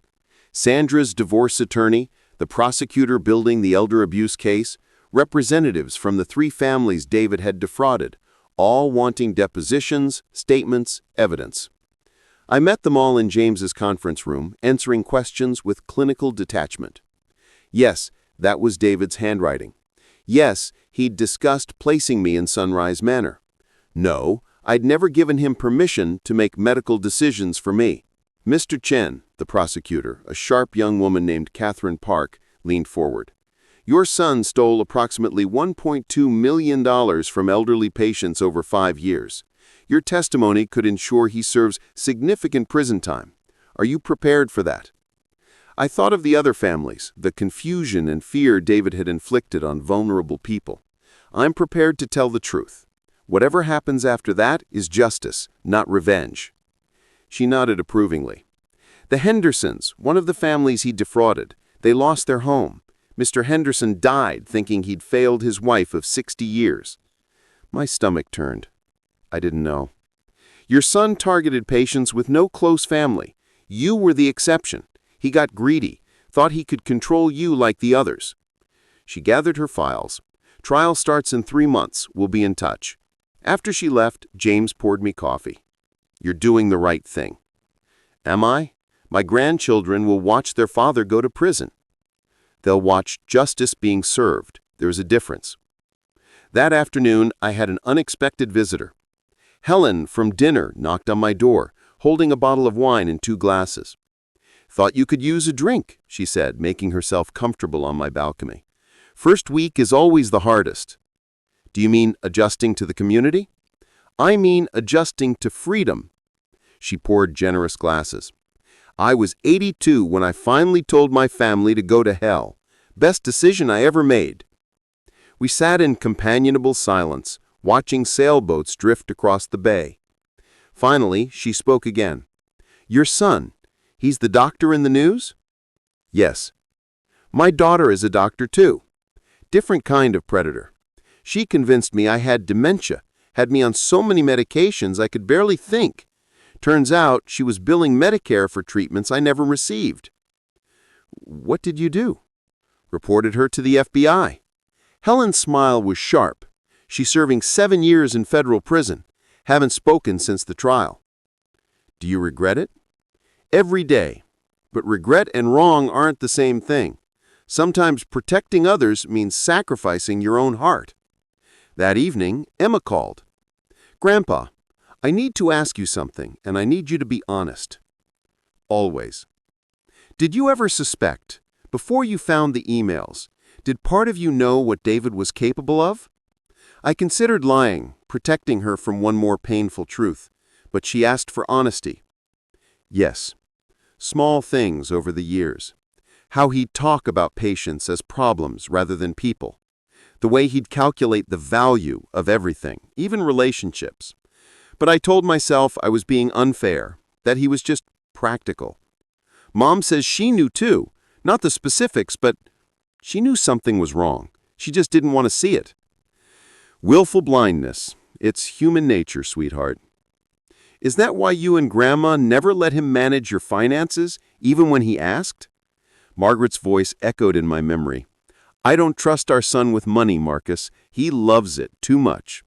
Sandra's divorce attorney, the prosecutor building the elder abuse case, representatives from the 3 families David had defrauded, all wanting depositions, statements, evidence. I met them all in James's conference room, answering questions with clinical detachment. Yes, that was David's handwriting. Yes, he'd discussed placing me in Sunrise Manor. No, I'd never given him permission to make medical decisions for me. Mr. Chen, the prosecutor, a sharp young woman named Catherine Park, leaned forward. "Your son stole approximately $1.2 million from elderly patients over 5 years. Your testimony could ensure he serves significant prison time. Are you prepared for that?" I thought of the other families, the confusion and fear David had inflicted on vulnerable people. I'm prepared to tell the truth. Whatever happens after that is justice, not revenge. She nodded approvingly. The Hendersons, one of the families he defrauded, they lost their home. Mr. Henderson died thinking he'd failed his wife of 60 years. My stomach turned. I didn't know. Your son targeted patients with no close family. You were the exception. He got greedy, thought he could control you like the others. She gathered her files. Trial starts in 3 months. We'll be in touch. After she left, James poured me coffee. You're doing the right thing. Am I? My grandchildren will watch their father go to prison. They'll watch justice being served. There's a difference. That afternoon, I had an unexpected visitor. Helen from dinner knocked on my door, holding a bottle of wine and 2 glasses. Thought you could use a drink, she said, making herself comfortable on my balcony. First week is always the hardest. Do you mean adjusting to the community? I mean adjusting to freedom. She poured generous glasses. I was 82 when I finally told my family to go to hell. Best decision I ever made. We sat in companionable silence, watching sailboats drift across the bay. Finally, she spoke again. Your son, he's the doctor in the news? Yes. My daughter is a doctor too. Different kind of predator. She convinced me I had dementia, had me on so many medications I could barely think. Turns out she was billing Medicare for treatments I never received. What did you do? Reported her to the FBI. Helen's smile was sharp. She's serving 7 years in federal prison. Haven't spoken since the trial. Do you regret it? Every day. But regret and wrong aren't the same thing. Sometimes protecting others means sacrificing your own heart. That evening, Emma called. Grandpa, I need to ask you something, and I need you to be honest. Always. Did you ever suspect, before you found the emails, did part of you know what David was capable of? I considered lying, protecting her from one more painful truth, but she asked for honesty. Yes. Small things over the years. How he'd talk about patients as problems rather than people. The way he'd calculate the value of everything, even relationships. But I told myself I was being unfair, that he was just practical. Mom says she knew too, not the specifics, but she knew something was wrong. She just didn't want to see it. Willful blindness. It's human nature, sweetheart. Is that why you and Grandma never let him manage your finances, even when he asked? Margaret's voice echoed in my memory. I don't trust our son with money, Marcus. He loves it too much.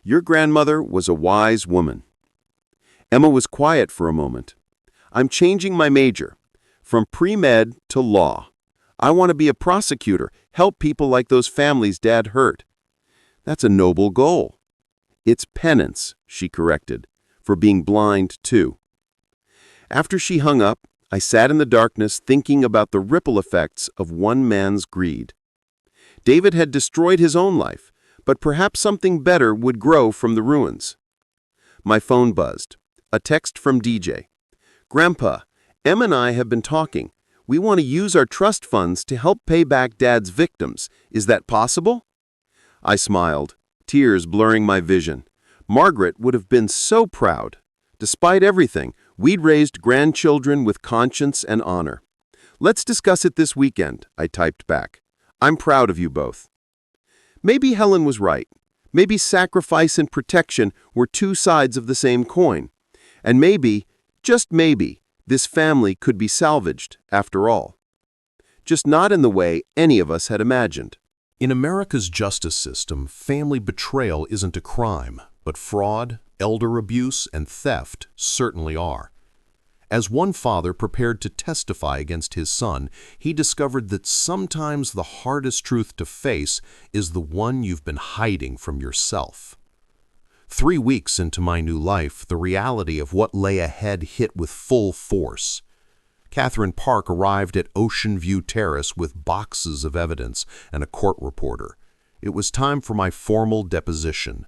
Your grandmother was a wise woman. Emma was quiet for a moment. I'm changing my major, from pre-med to law. I want to be a prosecutor, help people like those families Dad hurt. That's a noble goal. It's penance, she corrected, for being blind too. After she hung up, I sat in the darkness thinking about the ripple effects of one man's greed. David had destroyed his own life, but perhaps something better would grow from the ruins. My phone buzzed. A text from DJ. Grandpa, Em and I have been talking. We want to use our trust funds to help pay back Dad's victims. Is that possible? I smiled, tears blurring my vision. Margaret would have been so proud. Despite everything, we'd raised grandchildren with conscience and honor. Let's discuss it this weekend, I typed back. I'm proud of you both. Maybe Helen was right. Maybe sacrifice and protection were 2 sides of the same coin. And maybe, just maybe, this family could be salvaged after all. Just not in the way any of us had imagined. In America's justice system, family betrayal isn't a crime, but fraud, elder abuse, and theft certainly are. As one father prepared to testify against his son, he discovered that sometimes the hardest truth to face is the one you've been hiding from yourself. 3 weeks into my new life, the reality of what lay ahead hit with full force. Catherine Park arrived at Ocean View Terrace with boxes of evidence and a court reporter. It was time for my formal deposition.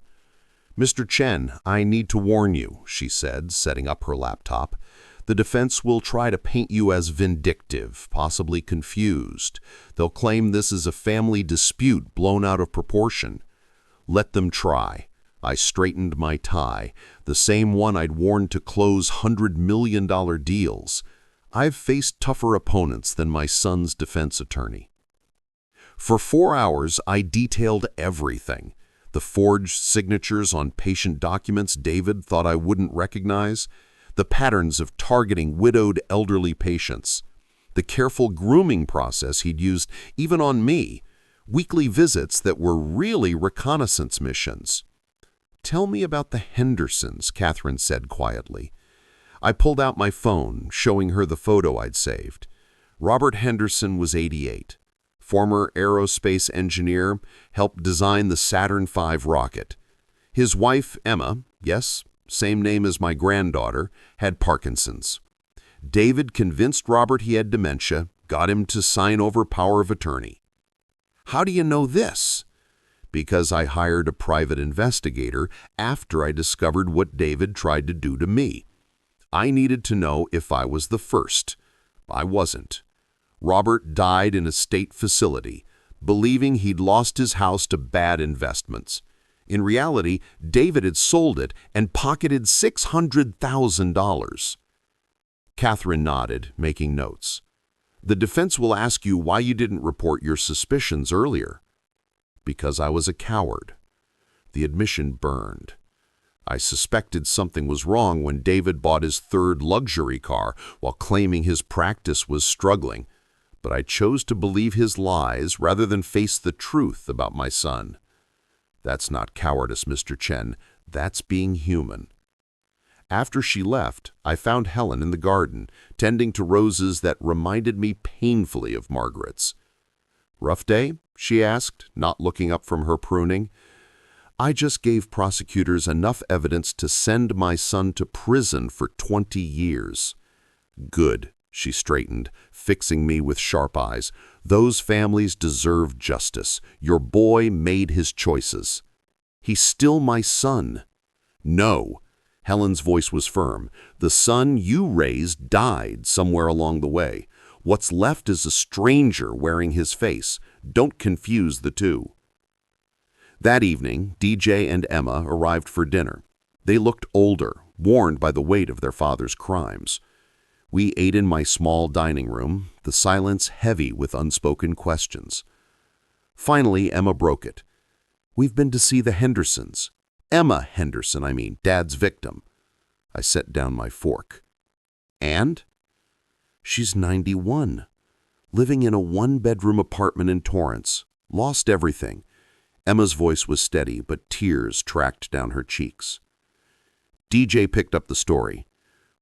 Mr. Chen, I need to warn you, she said, setting up her laptop. The defense will try to paint you as vindictive, possibly confused. They'll claim this is a family dispute blown out of proportion. Let them try. I straightened my tie, the same one I'd worn to close $100 million deals. I've faced tougher opponents than my son's defense attorney. For 4 hours, I detailed everything. The forged signatures on patient documents David thought I wouldn't recognize, the patterns of targeting widowed elderly patients, the careful grooming process he'd used even on me, weekly visits that were really reconnaissance missions. "Tell me about the Hendersons," Catherine said quietly. I pulled out my phone, showing her the photo I'd saved. Robert Henderson was 88. Former aerospace engineer, helped design the Saturn V rocket. His wife, Emma, yes, same name as my granddaughter, had Parkinson's. David convinced Robert he had dementia, got him to sign over power of attorney. "How do you know this?" "Because I hired a private investigator after I discovered what David tried to do to me. I needed to know if I was the first. I wasn't. Robert died in a state facility, believing he'd lost his house to bad investments. In reality, David had sold it and pocketed $600,000. Catherine nodded, making notes. "The defense will ask you why you didn't report your suspicions earlier." "Because I was a coward." The admission burned. I suspected something was wrong when David bought his third luxury car while claiming his practice was struggling, but I chose to believe his lies rather than face the truth about my son. That's not cowardice, Mr. Chen. That's being human. After she left, I found Helen in the garden, tending to roses that reminded me painfully of Margaret's. "Rough day?" she asked, not looking up from her pruning. "I just gave prosecutors enough evidence to send my son to prison for 20 years. "Good," she straightened, fixing me with sharp eyes. "Those families deserve justice. Your boy made his choices." "He's still my son." "No." Helen's voice was firm. "The son you raised died somewhere along the way. What's left is a stranger wearing his face. Don't confuse the two." That evening, DJ and Emma arrived for dinner. They looked older, worn by the weight of their father's crimes. We ate in my small dining room, the silence heavy with unspoken questions. Finally, Emma broke it. "We've been to see the Hendersons." "Emma Henderson, I mean, Dad's victim." I set down my fork. "And?" "She's 91, living in a one-bedroom apartment in Torrance. Lost everything." Emma's voice was steady, but tears tracked down her cheeks. DJ picked up the story.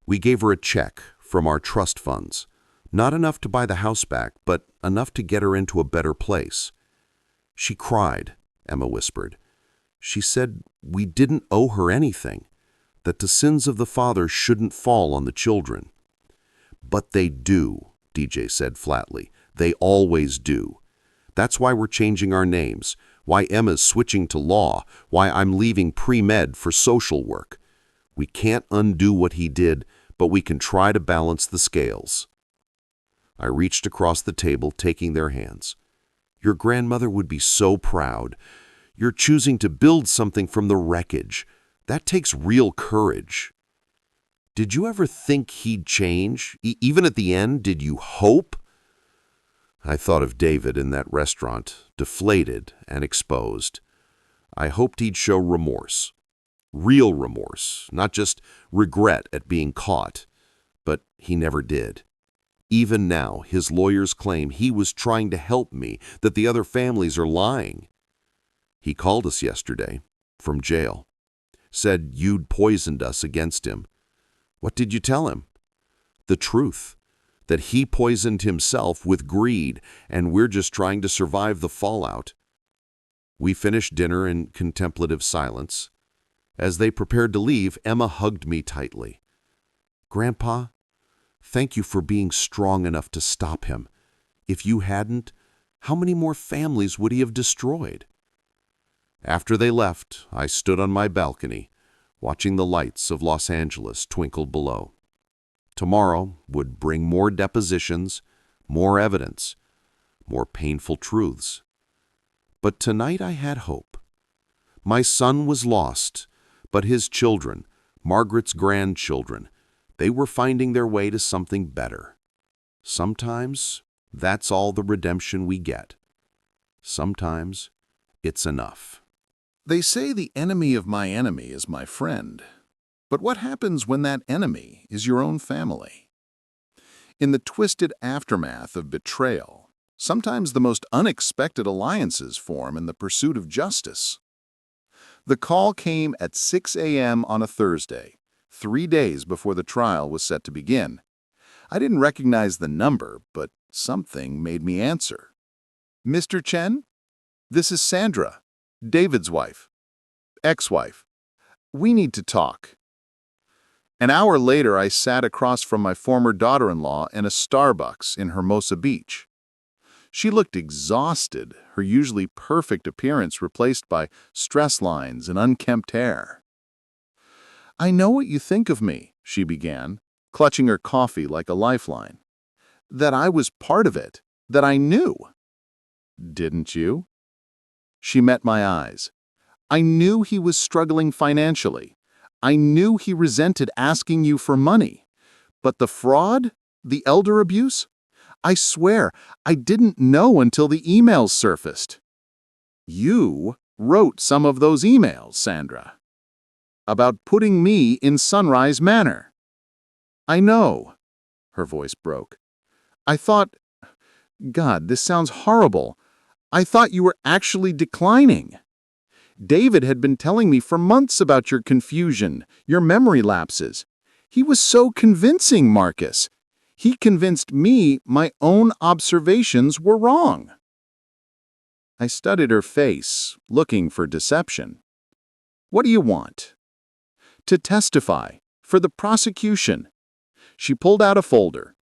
"We gave her a check from our trust funds. Not enough to buy the house back, but enough to get her into a better place." "She cried," Emma whispered. "She said we didn't owe her anything, that the sins of the father shouldn't fall on the children." "But they do," DJ said flatly. "They always do. That's why we're changing our names, why Emma's switching to law, why I'm leaving pre-med for social work. We can't undo what he did, but we can try to balance the scales." I reached across the table, taking their hands. "Your grandmother would be so proud. You're choosing to build something from the wreckage. That takes real courage." "Did you ever think he'd change? Even at the end, did you hope?" I thought of David in that restaurant, deflated and exposed. I hoped he'd show remorse. Real remorse, not just regret at being caught. But he never did. Even now, his lawyers claim he was trying to help me, that the other families are lying. He called us yesterday, from jail. Said you'd poisoned us against him. What did you tell him? The truth. That he poisoned himself with greed, and we're just trying to survive the fallout. We finished dinner in contemplative silence. As they prepared to leave, Emma hugged me tightly. "Grandpa, thank you for being strong enough to stop him. If you hadn't, how many more families would he have destroyed?" After they left, I stood on my balcony, watching the lights of Los Angeles twinkle below. Tomorrow would bring more depositions, more evidence, more painful truths. But tonight I had hope. My son was lost, but his children, Margaret's grandchildren, they were finding their way to something better. Sometimes that's all the redemption we get. Sometimes it's enough. They say the enemy of my enemy is my friend. But what happens when that enemy is your own family? In the twisted aftermath of betrayal, sometimes the most unexpected alliances form in the pursuit of justice. The call came at 6 a.m. on a Thursday, 3 days before the trial was set to begin. I didn't recognize the number, but something made me answer. "Mr. Chen? This is Sandra, David's wife, ex-wife. We need to talk." An hour later, I sat across from my former daughter-in-law in a Starbucks in Hermosa Beach. She looked exhausted, her usually perfect appearance replaced by stress lines and unkempt hair. "I know what you think of me," she began, clutching her coffee like a lifeline. "That I was part of it, that I knew." "Didn't you?" She met my eyes. "I knew he was struggling financially. I knew he resented asking you for money. But the fraud? The elder abuse? I swear, I didn't know until the emails surfaced." "You wrote some of those emails, Sandra. About putting me in Sunrise Manor." "I know." Her voice broke. "I thought... God, this sounds horrible. I thought you were actually declining. David had been telling me for months about your confusion, your memory lapses. He was so convincing, Marcus. He convinced me my own observations were wrong." I studied her face, looking for deception. "What do you want?" "To testify, for the prosecution." She pulled out a folder.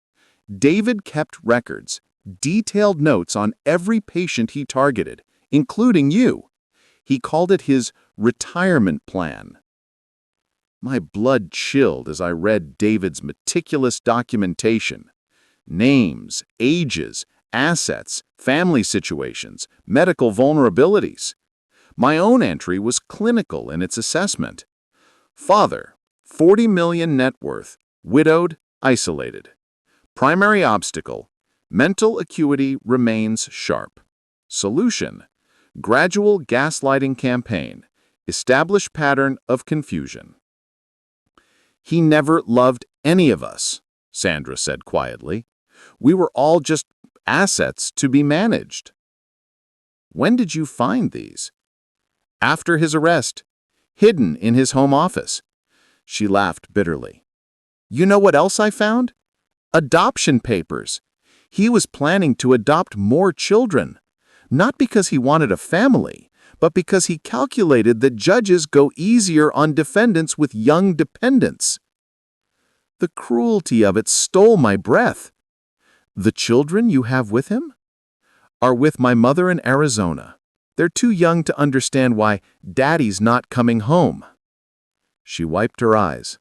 David kept records, detailed notes on every patient he targeted, including you. He called it his retirement plan. My blood chilled as I read David's meticulous documentation. Names, ages, assets, family situations, medical vulnerabilities. My own entry was clinical in its assessment. Father, 40 million net worth, widowed, isolated. Primary obstacle, mental acuity remains sharp. Solution, gradual gaslighting campaign, established pattern of confusion. "He never loved any of us," Sandra said quietly. "We were all just assets to be managed." "When did you find these?" "After his arrest, hidden in his home office." She laughed bitterly. "You know what else I found? Adoption papers. He was planning to adopt more children. Not because he wanted a family, but because he calculated that judges go easier on defendants with young dependents. The cruelty of it stole my breath. "The children you have with him?" "Are with my mother in Arizona. They're too young to understand why Daddy's not coming home." She wiped her eyes.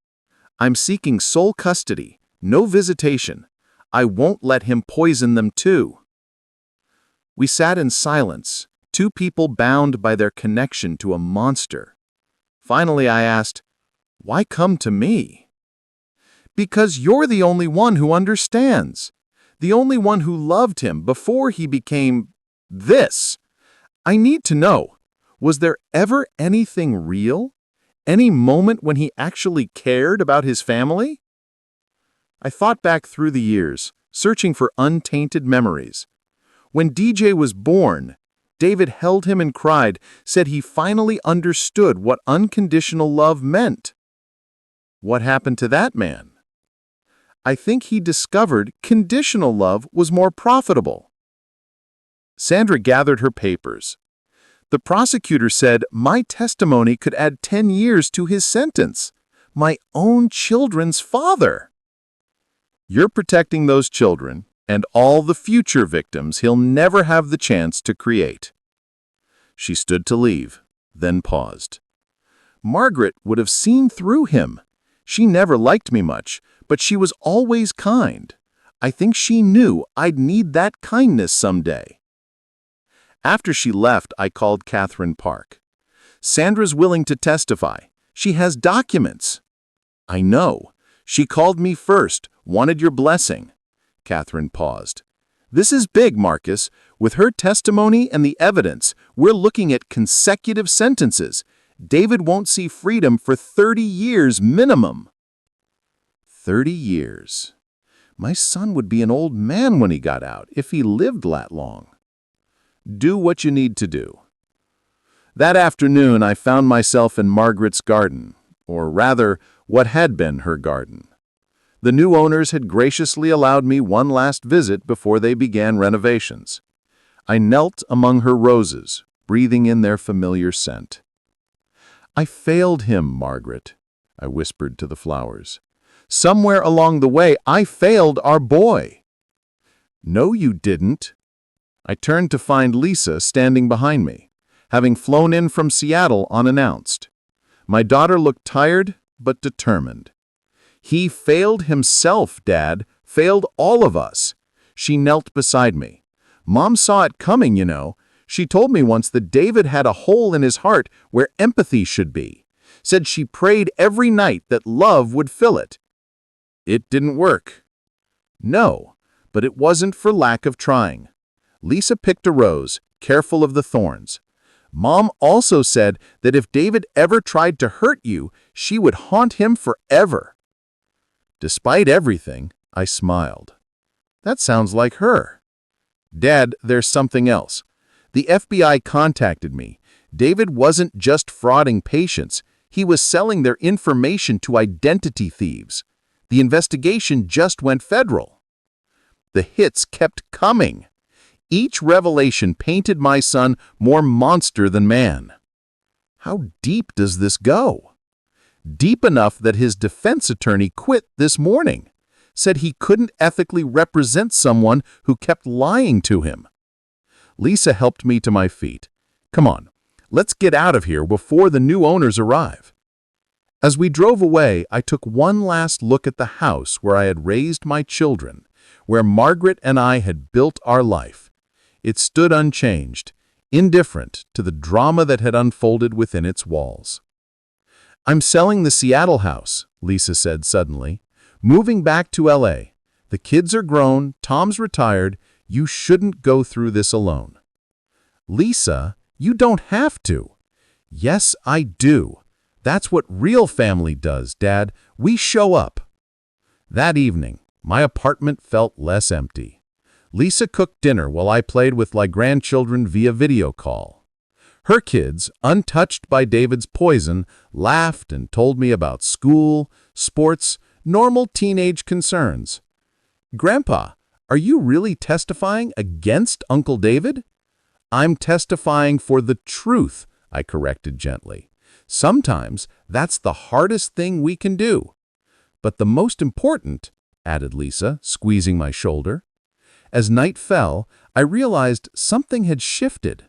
"I'm seeking sole custody, no visitation. I won't let him poison them too." We sat in silence, two people bound by their connection to a monster. Finally, I asked, "Why come to me?" "Because you're the only one who understands. The only one who loved him before he became this. I need to know, was there ever anything real? Any moment when he actually cared about his family?" I thought back through the years, searching for untainted memories. When DJ was born, David held him and cried, said he finally understood what unconditional love meant. What happened to that man? I think he discovered conditional love was more profitable. Sandra gathered her papers. The prosecutor said my testimony could add 10 years to his sentence. My own children's father. "You're protecting those children and all the future victims he'll never have the chance to create." She stood to leave, then paused. "Margaret would have seen through him. She never liked me much, but she was always kind. I think she knew I'd need that kindness someday." After she left, I called Catherine Park. "Sandra's willing to testify. She has documents." "I know. She called me first, wanted your blessing." Catherine paused. This is big, Marcus. With her testimony and the evidence, we're looking at consecutive sentences. David won't see freedom for 30 years minimum. 30 years. My son would be an old man when he got out, if he lived that long. Do what you need to do. That afternoon, I found myself in Margaret's garden, or rather, what had been her garden. The new owners had graciously allowed me one last visit before they began renovations. I knelt among her roses, breathing in their familiar scent. I failed him, Margaret, I whispered to the flowers. Somewhere along the way, I failed our boy. No, you didn't. I turned to find Lisa standing behind me, having flown in from Seattle unannounced. My daughter looked tired, but determined. He failed himself, Dad, failed all of us. She knelt beside me. Mom saw it coming, you know. She told me once that David had a hole in his heart where empathy should be. Said she prayed every night that love would fill it. It didn't work. No, but it wasn't for lack of trying. Lisa picked a rose, careful of the thorns. Mom also said that if David ever tried to hurt you, she would haunt him forever. Despite everything, I smiled. That sounds like her. Dad, there's something else. The FBI contacted me. David wasn't just frauding patients. He was selling their information to identity thieves. The investigation just went federal. The hits kept coming. Each revelation painted my son more monster than man. How deep does this go? Deep enough that his defense attorney quit this morning, said he couldn't ethically represent someone who kept lying to him. Lisa helped me to my feet. Come on, let's get out of here before the new owners arrive. As we drove away, I took one last look at the house where I had raised my children, where Margaret and I had built our life. It stood unchanged, indifferent to the drama that had unfolded within its walls. I'm selling the Seattle house, Lisa said suddenly. Moving back to LA. The kids are grown, Tom's retired. You shouldn't go through this alone. Lisa, you don't have to. Yes, I do. That's what real family does, Dad. We show up. That evening, my apartment felt less empty. Lisa cooked dinner while I played with my grandchildren via video call. Her kids, untouched by David's poison, laughed and told me about school, sports, normal teenage concerns. Grandpa, are you really testifying against Uncle David? I'm testifying for the truth, I corrected gently. Sometimes that's the hardest thing we can do. But the most important, added Lisa, squeezing my shoulder. As night fell, I realized something had shifted.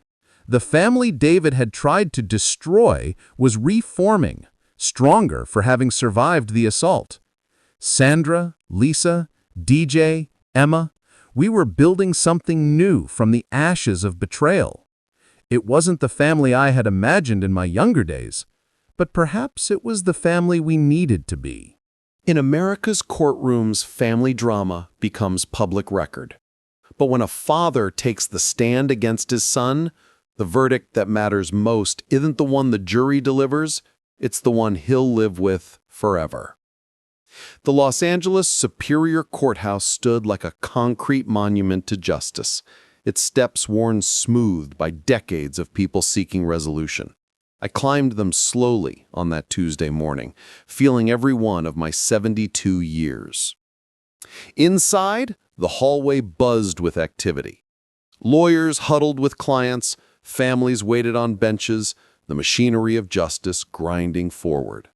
The family David had tried to destroy was reforming, stronger for having survived the assault. Sandra, Lisa, DJ, Emma, we were building something new from the ashes of betrayal. It wasn't the family I had imagined in my younger days, but perhaps it was the family we needed to be. In America's courtrooms, family drama becomes public record. But when a father takes the stand against his son, the verdict that matters most isn't the one the jury delivers, it's the one he'll live with forever. The Los Angeles Superior Courthouse stood like a concrete monument to justice, its steps worn smooth by decades of people seeking resolution. I climbed them slowly on that Tuesday morning, feeling every one of my 72 years. Inside, the hallway buzzed with activity. Lawyers huddled with clients, families waited on benches, the machinery of justice grinding forward.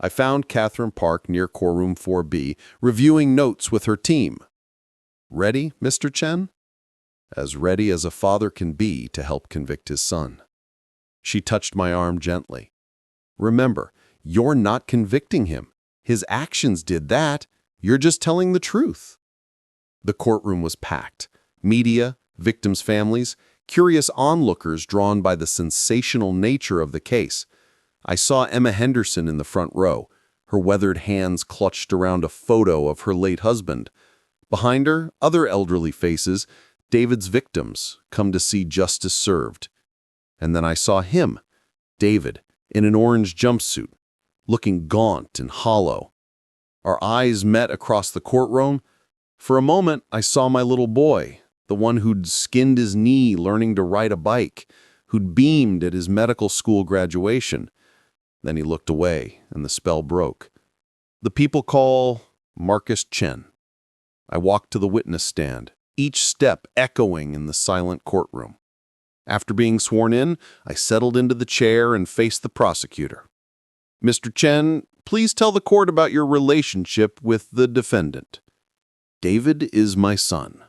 I found Catherine Park near Courtroom 4B, reviewing notes with her team. Ready, Mr. Chen? As ready as a father can be to help convict his son. She touched my arm gently. Remember, you're not convicting him. His actions did that. You're just telling the truth. The courtroom was packed. Media, victims' families, curious onlookers drawn by the sensational nature of the case. I saw Emma Henderson in the front row, her weathered hands clutched around a photo of her late husband. Behind her, other elderly faces, David's victims, come to see justice served. And then I saw him, David, in an orange jumpsuit, looking gaunt and hollow. Our eyes met across the courtroom. For a moment, I saw my little boy, the one who'd skinned his knee learning to ride a bike, who'd beamed at his medical school graduation. Then he looked away, and the spell broke. The people call Marcus Chen. I walked to the witness stand, each step echoing in the silent courtroom. After being sworn in, I settled into the chair and faced the prosecutor. Mr. Chen, please tell the court about your relationship with the defendant. David is my son.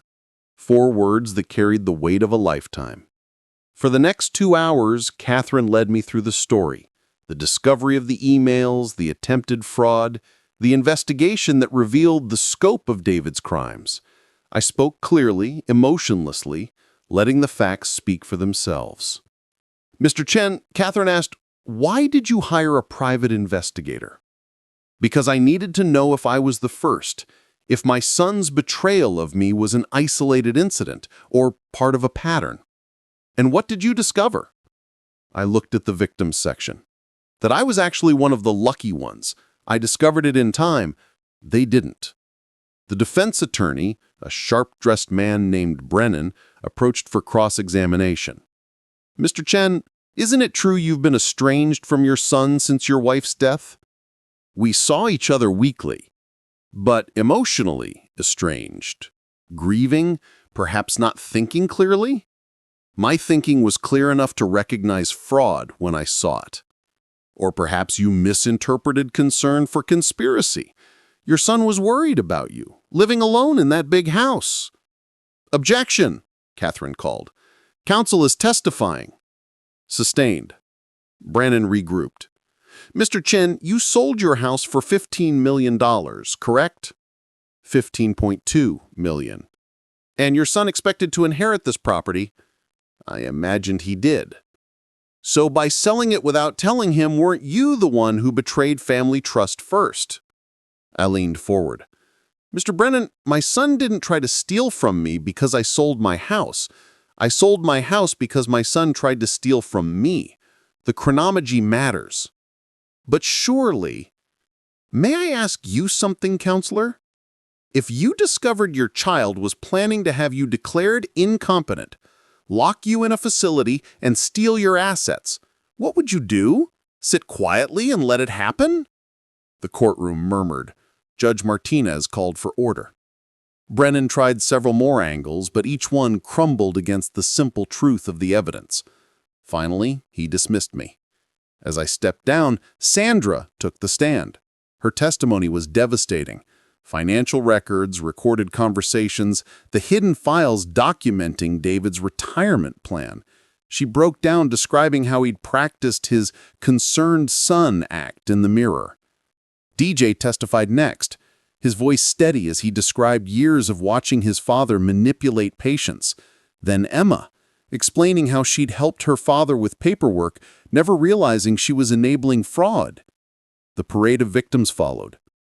4 words that carried the weight of a lifetime. For the next 2 hours, Catherine led me through the story, the discovery of the emails, the attempted fraud, the investigation that revealed the scope of David's crimes. I spoke clearly, emotionlessly, letting the facts speak for themselves. Mr. Chen, Catherine asked, why did you hire a private investigator? Because I needed to know if I was the first, if my son's betrayal of me was an isolated incident or part of a pattern. And what did you discover? I looked at the victims section. That I was actually one of the lucky ones. I discovered it in time. They didn't. The defense attorney, a sharp-dressed man named Brennan, approached for cross-examination. Mr. Chen, isn't it true you've been estranged from your son since your wife's death? We saw each other weekly, but emotionally estranged. Grieving, perhaps not thinking clearly? My thinking was clear enough to recognize fraud when I saw it. Or perhaps you misinterpreted concern for conspiracy. Your son was worried about you, living alone in that big house. Objection, Catherine called. Counsel is testifying. Sustained. Brannon regrouped. Mr. Chen, you sold your house for $15 million, correct? $15.2 million. And your son expected to inherit this property. I imagined he did. So by selling it without telling him, weren't you the one who betrayed family trust first? I leaned forward. Mr. Brennan, my son didn't try to steal from me because I sold my house. I sold my house because my son tried to steal from me. The chronology matters. But surely, may I ask you something, counselor? If you discovered your child was planning to have you declared incompetent, lock you in a facility, and steal your assets, what would you do? Sit quietly and let it happen? The courtroom murmured. Judge Martinez called for order. Brennan tried several more angles, but each one crumbled against the simple truth of the evidence. Finally, he dismissed me. As I stepped down, Sandra took the stand. Her testimony was devastating. Financial records, recorded conversations, the hidden files documenting David's retirement plan. She broke down describing how he'd practiced his concerned son act in the mirror. DJ testified next, his voice steady as he described years of watching his father manipulate patients. Then Emma, explaining how she'd helped her father with paperwork, never realizing she was enabling fraud. The parade of victims followed.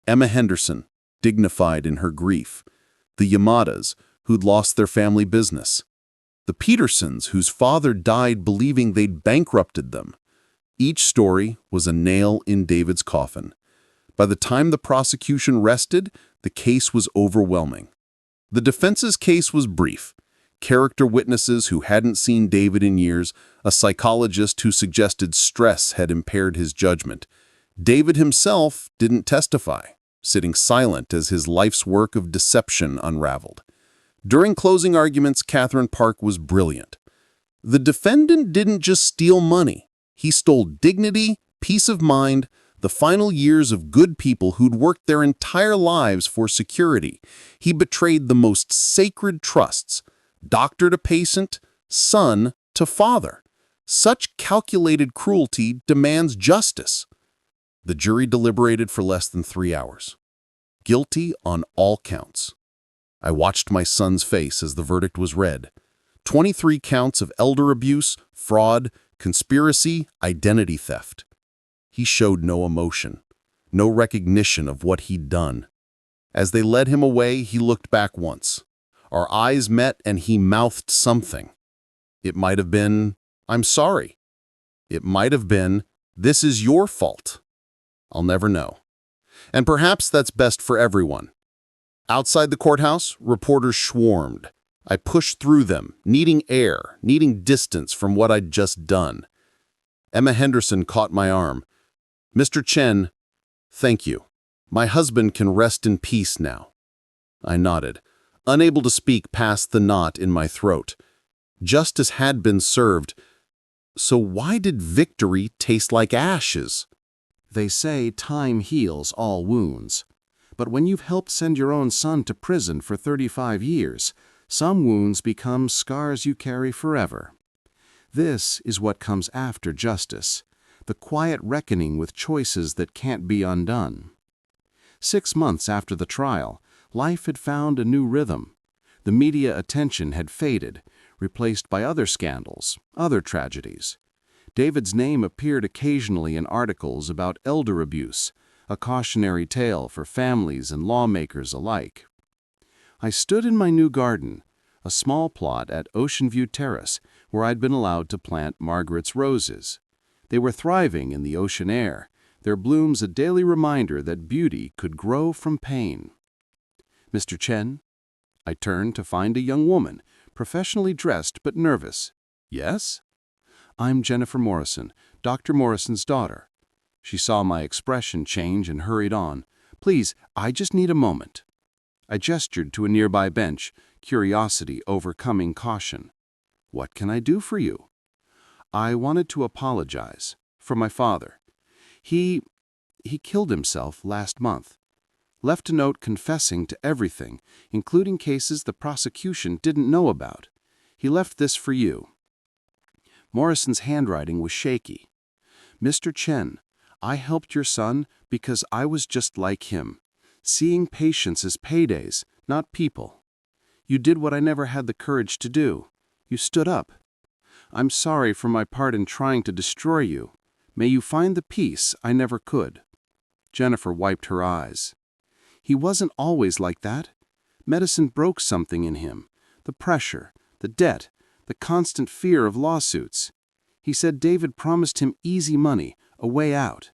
Emma Henderson, dignified in her grief. The Yamadas, who'd lost their family business. The Petersons, whose father died believing they'd bankrupted them. Each story was a nail in David's coffin. By the time the prosecution rested, the case was overwhelming. The defense's case was brief. Character witnesses who hadn't seen David in years, a psychologist who suggested stress had impaired his judgment. David himself didn't testify, sitting silent as his life's work of deception unraveled. During closing arguments, Catherine Park was brilliant. The defendant didn't just steal money. He stole dignity, peace of mind, the final years of good people who'd worked their entire lives for security. He betrayed the most sacred trusts, doctor to patient, son to father. Such calculated cruelty demands justice. The jury deliberated for less than 3 hours. Guilty on all counts. I watched my son's face as the verdict was read. 23 counts of elder abuse, fraud, conspiracy, identity theft. He showed no emotion, no recognition of what he'd done. As they led him away, he looked back once. Our eyes met and he mouthed something. It might have been, "I'm sorry." It might have been, "This is your fault." I'll never know. And perhaps that's best for everyone. Outside the courthouse, reporters swarmed. I pushed through them, needing air, needing distance from what I'd just done. Emma Henderson caught my arm. "Mr. Chen, thank you. My husband can rest in peace now." I nodded, unable to speak past the knot in my throat. Justice had been served. So why did victory taste like ashes? They say time heals all wounds. But when you've helped send your own son to prison for 35 years, some wounds become scars you carry forever. This is what comes after justice, the quiet reckoning with choices that can't be undone. 6 months after the trial, life had found a new rhythm. The media attention had faded, replaced by other scandals, other tragedies. David's name appeared occasionally in articles about elder abuse, a cautionary tale for families and lawmakers alike. I stood in my new garden, a small plot at Ocean View Terrace, where I'd been allowed to plant Margaret's roses. They were thriving in the ocean air, their blooms a daily reminder that beauty could grow from pain. "Mr. Chen?" I turned to find a young woman, professionally dressed but nervous. "Yes?" "I'm Jennifer Morrison, Dr. Morrison's daughter." She saw my expression change and hurried on. "Please, I just need a moment." I gestured to a nearby bench, curiosity overcoming caution. "What can I do for you?" "I wanted to apologize for my father. He killed himself last month. Left a note confessing to everything, including cases the prosecution didn't know about. He left this for you." Morrison's handwriting was shaky. "Mr. Chen, I helped your son because I was just like him, seeing patients as paydays, not people. You did what I never had the courage to do. You stood up. I'm sorry for my part in trying to destroy you. May you find the peace I never could." Jennifer wiped her eyes. "He wasn't always like that. Medicine broke something in him. The pressure, the debt, the constant fear of lawsuits. He said David promised him easy money, a way out."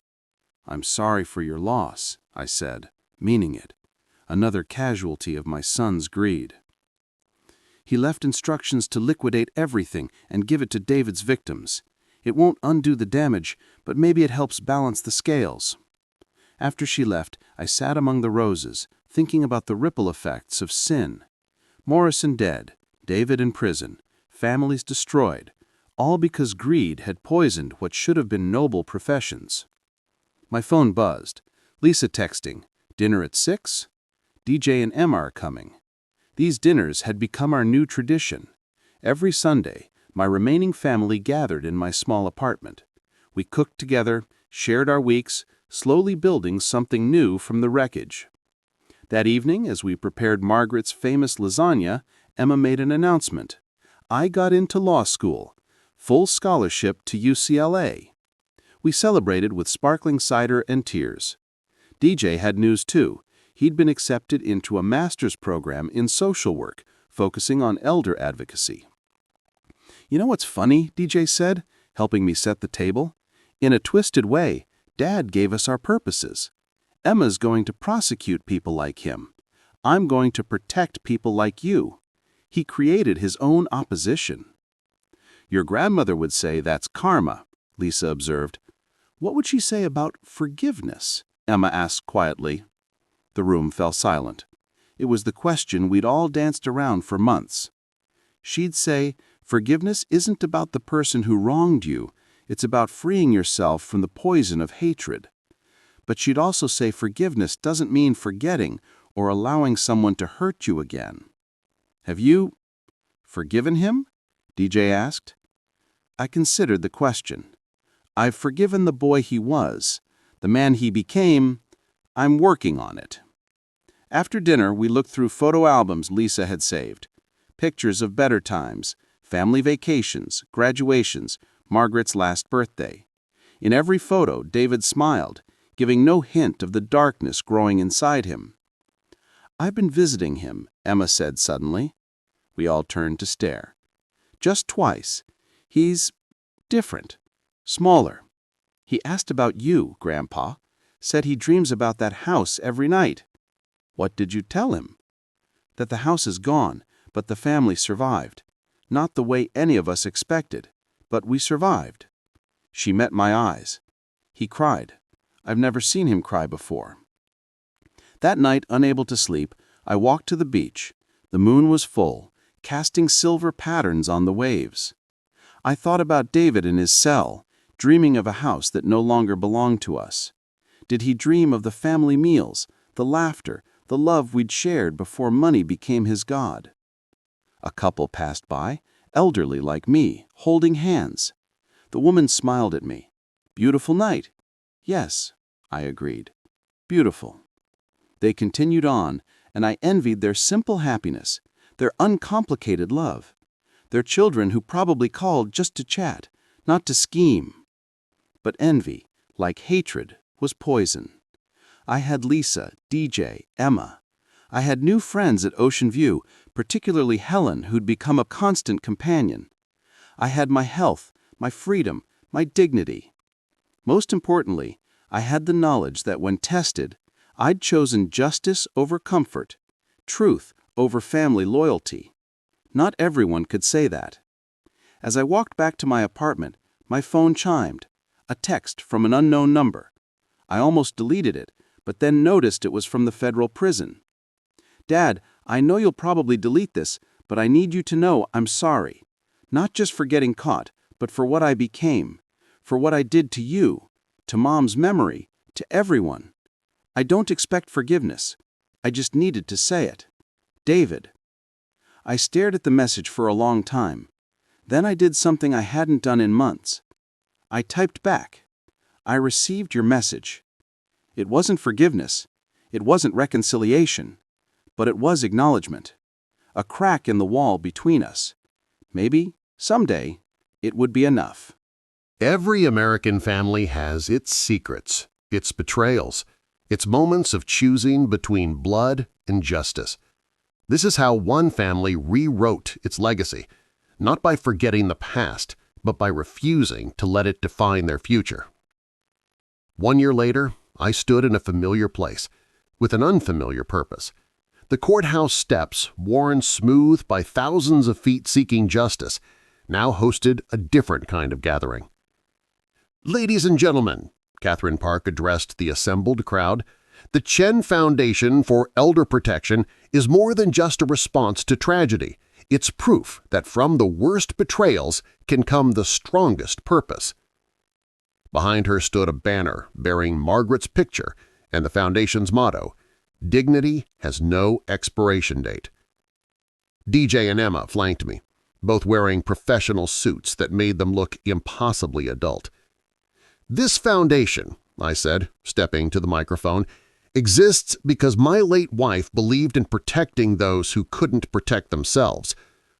"I'm sorry for your loss," I said, meaning it. Another casualty of my son's greed. "He left instructions to liquidate everything and give it to David's victims. It won't undo the damage, but maybe it helps balance the scales." After she left, I sat among the roses, thinking about the ripple effects of sin. Morrison dead, David in prison, families destroyed, all because greed had poisoned what should have been noble professions. My phone buzzed. Lisa texting, "Dinner at 6? DJ and Emma are coming." These dinners had become our new tradition. Every Sunday, my remaining family gathered in my small apartment. We cooked together, shared our weeks, slowly building something new from the wreckage. That evening, as we prepared Margaret's famous lasagna, Emma made an announcement. "I got into law school. Full scholarship to UCLA." We celebrated with sparkling cider and tears. DJ had news too. He'd been accepted into a master's program in social work, focusing on elder advocacy. "You know what's funny?" DJ said, helping me set the table. "In a twisted way, Dad gave us our purposes. Emma's going to prosecute people like him. I'm going to protect people like you. He created his own opposition." "Your grandmother would say that's karma," Lisa observed. "What would she say about forgiveness?" Emma asked quietly. The room fell silent. It was the question we'd all danced around for months. She'd say, "Forgiveness isn't about the person who wronged you. It's about freeing yourself from the poison of hatred." But she'd also say forgiveness doesn't mean forgetting or allowing someone to hurt you again. "Have you forgiven him?" DJ asked. I considered the question. "I've forgiven the boy he was. The man he became, I'm working on it." After dinner, we looked through photo albums Lisa had saved. Pictures of better times, family vacations, graduations, Margaret's last birthday. In every photo, David smiled, giving no hint of the darkness growing inside him. "I've been visiting him," Emma said suddenly. We all turned to stare. Just twice. He's different. Smaller. He asked about you, Grandpa. Said he dreams about that house every night. What did you tell him? That the house is gone, but the family survived. Not the way any of us expected, but we survived. She met my eyes. He cried. I've never seen him cry before. That night, unable to sleep, I walked to the beach. The moon was full, casting silver patterns on the waves. I thought about David in his cell, dreaming of a house that no longer belonged to us. Did he dream of the family meals, the laughter, the love we'd shared before money became his god? A couple passed by, elderly like me, holding hands. The woman smiled at me. Beautiful night. Yes, I agreed. Beautiful. They continued on, and I envied their simple happiness, their uncomplicated love, their children who probably called just to chat, not to scheme. But envy, like hatred, was poison. I had Lisa, DJ, Emma. I had new friends at Ocean View, particularly Helen, who'd become a constant companion. I had my health, my freedom, my dignity. Most importantly, I had the knowledge that when tested, I'd chosen justice over comfort, truth over family loyalty. Not everyone could say that. As I walked back to my apartment, my phone chimed, a text from an unknown number. I almost deleted it, but then noticed it was from the federal prison. Dad, I know you'll probably delete this, but I need you to know I'm sorry. Not just for getting caught, but for what I became, for what I did to you, to Mom's memory, to everyone. I don't expect forgiveness. I just needed to say it. David. I stared at the message for a long time. Then I did something I hadn't done in months. I typed back. I received your message. It wasn't forgiveness. It wasn't reconciliation. But it was acknowledgement. A crack in the wall between us. Maybe, someday, it would be enough. Every American family has its secrets, its betrayals, its moments of choosing between blood and justice. This is how one family rewrote its legacy, not by forgetting the past, but by refusing to let it define their future. 1 year later, I stood in a familiar place, with an unfamiliar purpose. The courthouse steps, worn smooth by thousands of feet seeking justice, now hosted a different kind of gathering. "Ladies and gentlemen," Catherine Park addressed the assembled crowd, "the Chen Foundation for Elder Protection is more than just a response to tragedy. It's proof that from the worst betrayals can come the strongest purpose." Behind her stood a banner bearing Margaret's picture and the Foundation's motto, "Dignity has no expiration date." DJ and Emma flanked me, both wearing professional suits that made them look impossibly adult. "This foundation," I said, stepping to the microphone, "exists because my late wife believed in protecting those who couldn't protect themselves.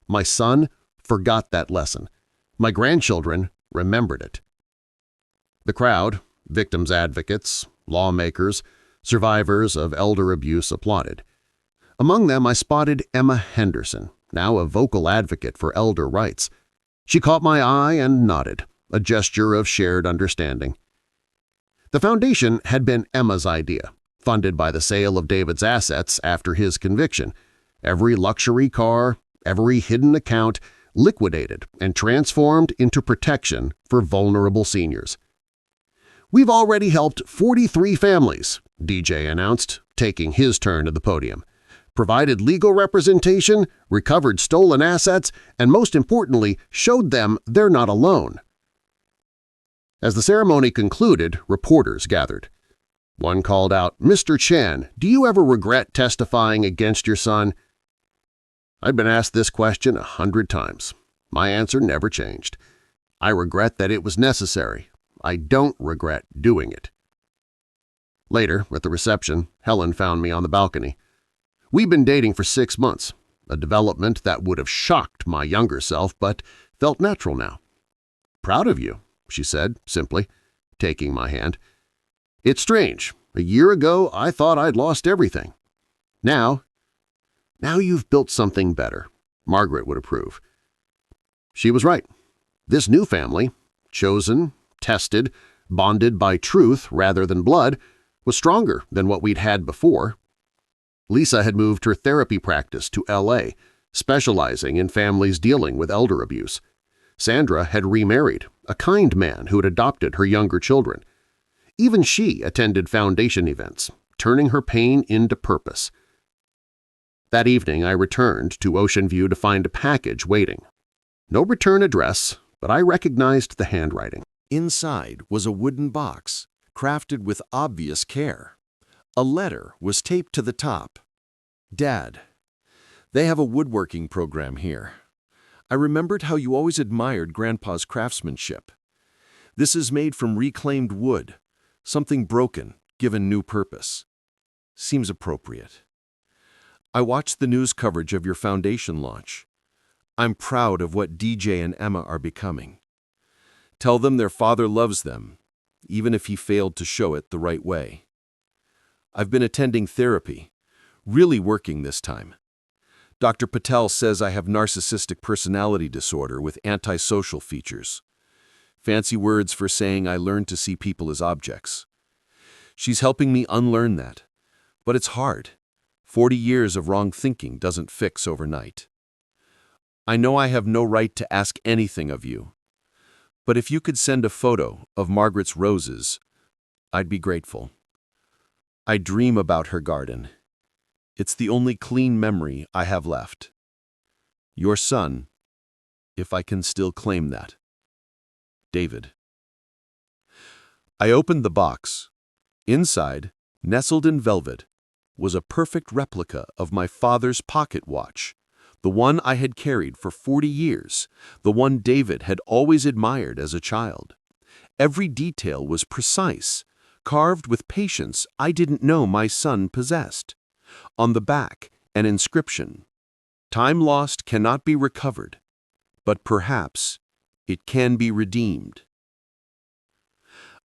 My son forgot that lesson. My grandchildren remembered it." The crowd, victims' advocates, lawmakers, survivors of elder abuse applauded. Among them I spotted Emma Henderson, now a vocal advocate for elder rights. She caught my eye and nodded, a gesture of shared understanding. The foundation had been Emma's idea, funded by the sale of David's assets after his conviction. Every luxury car, every hidden account liquidated and transformed into protection for vulnerable seniors. "We've already helped 43 families," DJ announced, taking his turn at the podium. "Provided legal representation, recovered stolen assets, and most importantly, showed them they're not alone." As the ceremony concluded, reporters gathered. One called out, "Mr. Chen, do you ever regret testifying against your son?" I'd been asked this question 100 times. My answer never changed. I regret that it was necessary. I don't regret doing it. Later, at the reception, Helen found me on the balcony. "We've been dating for 6 months, a development that would have shocked my younger self but felt natural now." "Proud of you," she said simply, taking my hand. "It's strange. A year ago, I thought I'd lost everything. Now you've built something better, Margaret would approve. She was right. This new family, chosen, tested, bonded by truth rather than blood, was stronger than what we'd had before. Lisa had moved her therapy practice to L.A., specializing in families dealing with elder abuse. Sandra had remarried, a kind man who had adopted her younger children. Even she attended foundation events, turning her pain into purpose. That evening, I returned to Ocean View to find a package waiting. No return address, but I recognized the handwriting. Inside was a wooden box, crafted with obvious care. A letter was taped to the top. Dad, they have a woodworking program here. I remembered how you always admired Grandpa's craftsmanship. This is made from reclaimed wood, something broken, given new purpose. Seems appropriate. I watched the news coverage of your foundation launch. I'm proud of what DJ and Emma are becoming. Tell them their father loves them, even if he failed to show it the right way. I've been attending therapy, really working this time. Dr. Patel says I have narcissistic personality disorder with antisocial features. Fancy words for saying I learned to see people as objects. She's helping me unlearn that, but it's hard. 40 years of wrong thinking doesn't fix overnight. I know I have no right to ask anything of you, but if you could send a photo of Margaret's roses, I'd be grateful. I dream about her garden. It's the only clean memory I have left. Your son, if I can still claim that. David. I opened the box. Inside, nestled in velvet, was a perfect replica of my father's pocket watch, the one I had carried for 40 years, the one David had always admired as a child. Every detail was precise, carved with patience I didn't know my son possessed. On the back, an inscription: "Time lost cannot be recovered, but perhaps it can be redeemed."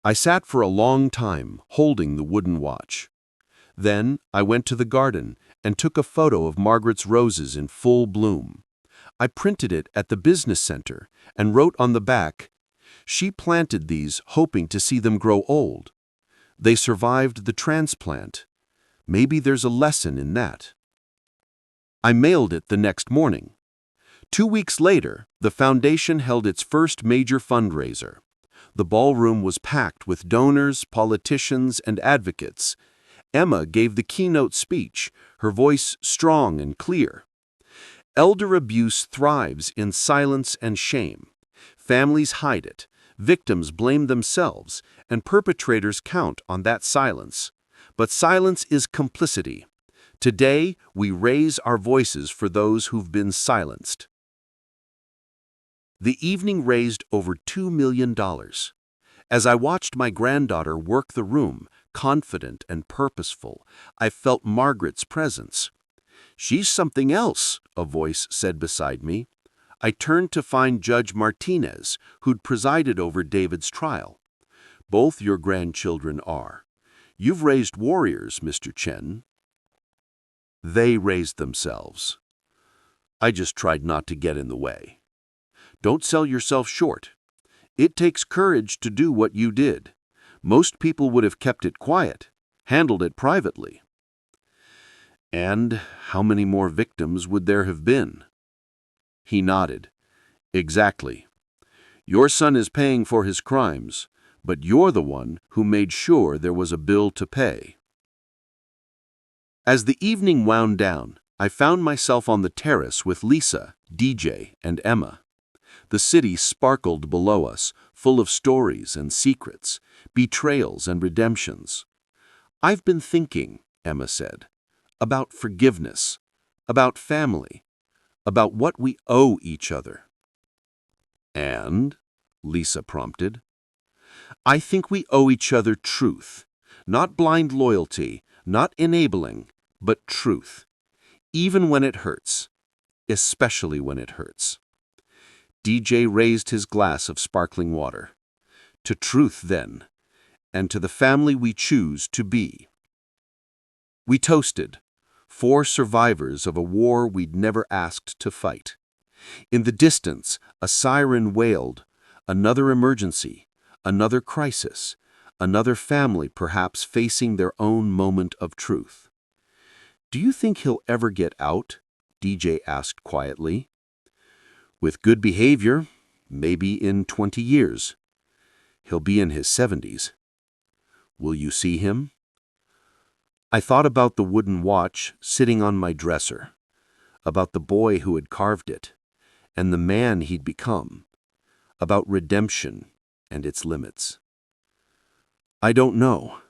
I sat for a long time, holding the wooden watch. Then I went to the garden and took a photo of Margaret's roses in full bloom. I printed it at the business center and wrote on the back, "She planted these hoping to see them grow old. They survived the transplant. Maybe there's a lesson in that." I mailed it the next morning. 2 weeks later, the foundation held its first major fundraiser. The ballroom was packed with donors, politicians, and advocates. Emma gave the keynote speech, her voice strong and clear. Elder abuse thrives in silence and shame. Families hide it, victims blame themselves, and perpetrators count on that silence. But silence is complicity. Today, we raise our voices for those who've been silenced. The evening raised over $2 million. As I watched my granddaughter work the room, confident and purposeful, I felt Margaret's presence. "She's something else," a voice said beside me. I turned to find Judge Martinez, who'd presided over David's trial. "Both your grandchildren are. You've raised warriors, Mr. Chen." They raised themselves. I just tried not to get in the way. Don't sell yourself short. It takes courage to do what you did. Most people would have kept it quiet, handled it privately. And how many more victims would there have been? He nodded. "Exactly. Your son is paying for his crimes, but you're the one who made sure there was a bill to pay." As the evening wound down, I found myself on the terrace with Lisa, DJ, and Emma. The city sparkled below us, full of stories and secrets, betrayals and redemptions. "I've been thinking," Emma said, "about forgiveness, about family, about what we owe each other." "And?" Lisa prompted. "I think we owe each other truth, not blind loyalty, not enabling, but truth, even when it hurts, especially when it hurts." DJ raised his glass of sparkling water. "To truth, then, and to the family we choose to be." We toasted, 4 survivors of a war we'd never asked to fight. In the distance, a siren wailed. Another emergency, another crisis, another family perhaps facing their own moment of truth. "Do you think he'll ever get out?" DJ asked quietly. "With good behavior, maybe in 20 years. He'll be in his 70s. Will you see him?" I thought about the wooden watch sitting on my dresser, about the boy who had carved it, and the man he'd become, about redemption and its limits. "I don't know,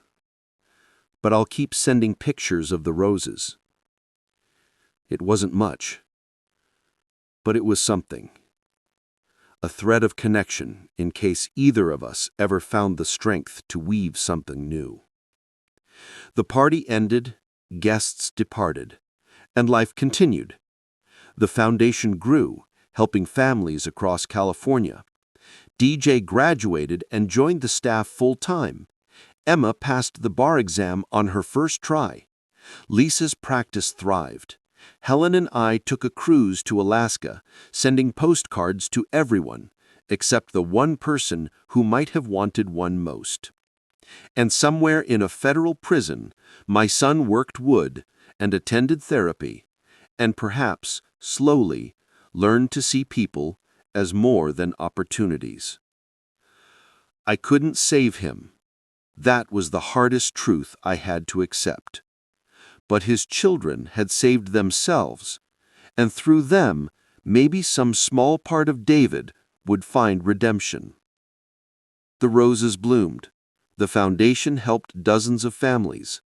but I'll keep sending pictures of the roses." It wasn't much, but it was something. A thread of connection in case either of us ever found the strength to weave something new. The party ended, guests departed, and life continued. The foundation grew, helping families across California. DJ graduated and joined the staff full-time. Emma passed the bar exam on her first try. Lisa's practice thrived. Helen and I took a cruise to Alaska, sending postcards to everyone, except the one person who might have wanted one most. And somewhere in a federal prison, my son worked wood and attended therapy, and perhaps, slowly, learned to see people as more than opportunities. I couldn't save him. That was the hardest truth I had to accept. But his children had saved themselves, and through them, maybe some small part of David would find redemption. The roses bloomed. The foundation helped dozens of families.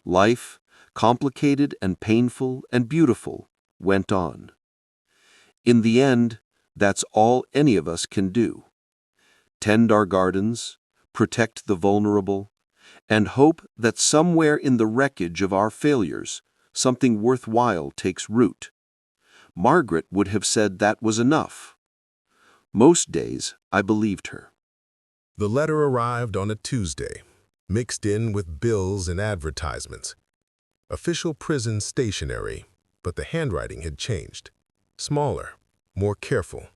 Life, complicated and painful and beautiful, went on. In the end, that's all any of us can do. Tend our gardens, protect the vulnerable, and hope that somewhere in the wreckage of our failures, something worthwhile takes root. Margaret would have said that was enough. Most days, I believed her. The letter arrived on a Tuesday, mixed in with bills and advertisements. Official prison stationery, but the handwriting had changed. Smaller, more careful.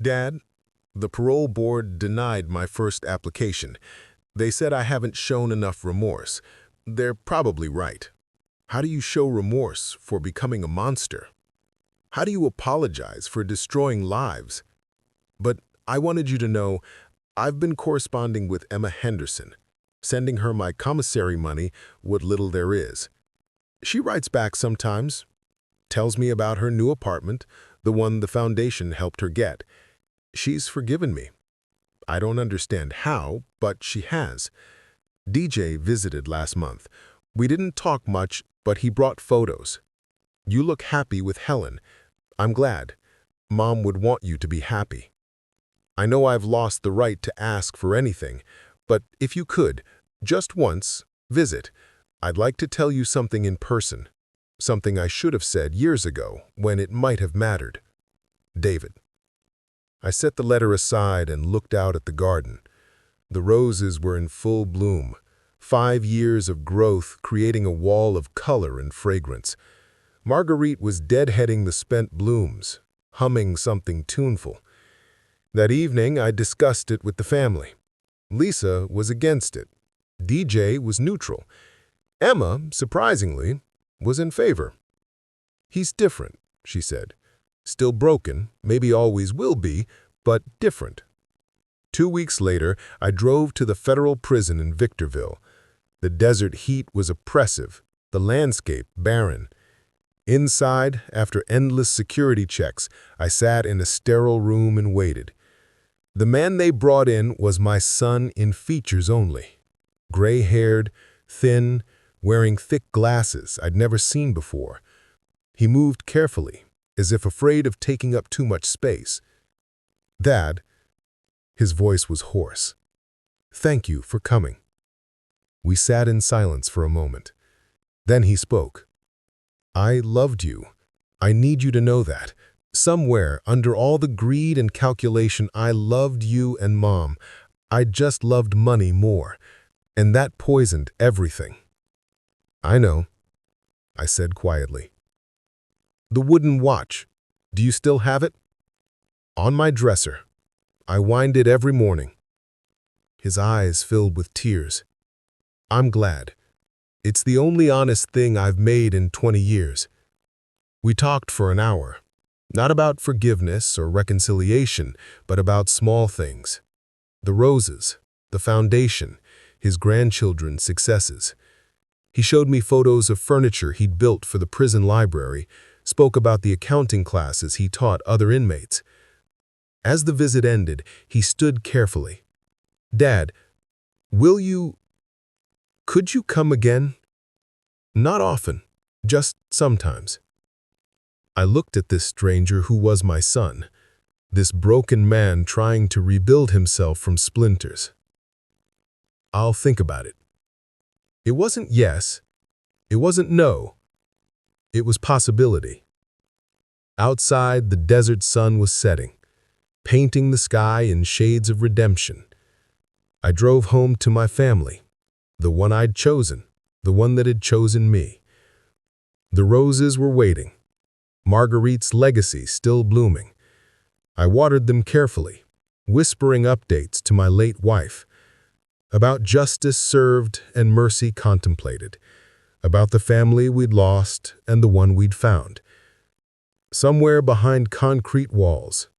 "Dad, the parole board denied my first application. They said I haven't shown enough remorse. They're probably right. How do you show remorse for becoming a monster? How do you apologize for destroying lives? But I wanted you to know I've been corresponding with Emma Henderson, sending her my commissary money, what little there is. She writes back sometimes, tells me about her new apartment, the one the foundation helped her get. She's forgiven me. I don't understand how, but she has. DJ visited last month. We didn't talk much, but he brought photos. You look happy with Helen. I'm glad. Mom would want you to be happy. I know I've lost the right to ask for anything, but if you could, just once, visit. I'd like to tell you something in person, something I should have said years ago when it might have mattered. David." I set the letter aside and looked out at the garden. The roses were in full bloom, 5 years of growth creating a wall of color and fragrance. Marguerite was deadheading the spent blooms, humming something tuneful. That evening, I discussed it with the family. Lisa was against it. DJ was neutral. Emma, surprisingly, was in favor. "He's different," she said. "Still broken, maybe always will be, but different." 2 weeks later, I drove to the federal prison in Victorville. The desert heat was oppressive, the landscape barren. Inside, after endless security checks, I sat in a sterile room and waited. The man they brought in was my son in features only. Gray-haired, thin, wearing thick glasses I'd never seen before. He moved carefully, as if afraid of taking up too much space. "Dad," his voice was hoarse, "thank you for coming." We sat in silence for a moment. Then he spoke. "I loved you. I need you to know that. Somewhere, under all the greed and calculation, I loved you and Mom. I just loved money more, and that poisoned everything." "I know." I said quietly. The wooden watch. Do you still have it? On my dresser. I wind it every morning. His eyes filled with tears. I'm glad. It's the only honest thing I've made in 20 years. We talked for an hour. Not about forgiveness or reconciliation, but about small things. The roses, the foundation, his grandchildren's successes. He showed me photos of furniture he'd built for the prison library, spoke about the accounting classes he taught other inmates. As the visit ended, he stood carefully. Dad, could you come again? Not often, just sometimes. I looked at this stranger who was my son, this broken man trying to rebuild himself from splinters. I'll think about it. It wasn't yes, it wasn't no, it was possibility. Outside, the desert sun was setting, painting the sky in shades of redemption. I drove home to my family, the one I'd chosen, the one that had chosen me. The roses were waiting, Marguerite's legacy still blooming. I watered them carefully, whispering updates to my late wife, about justice served and mercy contemplated, about the family we'd lost and the one we'd found. Somewhere behind concrete walls,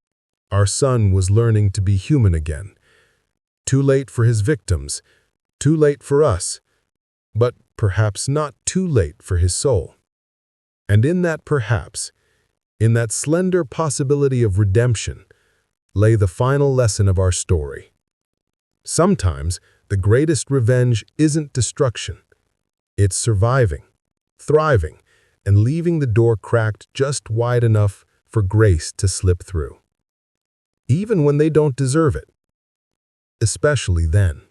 our son was learning to be human again. Too late for his victims, too late for us, but perhaps not too late for his soul. And in that perhaps, in that slender possibility of redemption, lay the final lesson of our story. Sometimes, the greatest revenge isn't destruction. It's surviving, thriving, and leaving the door cracked just wide enough for grace to slip through. Even when they don't deserve it. Especially then.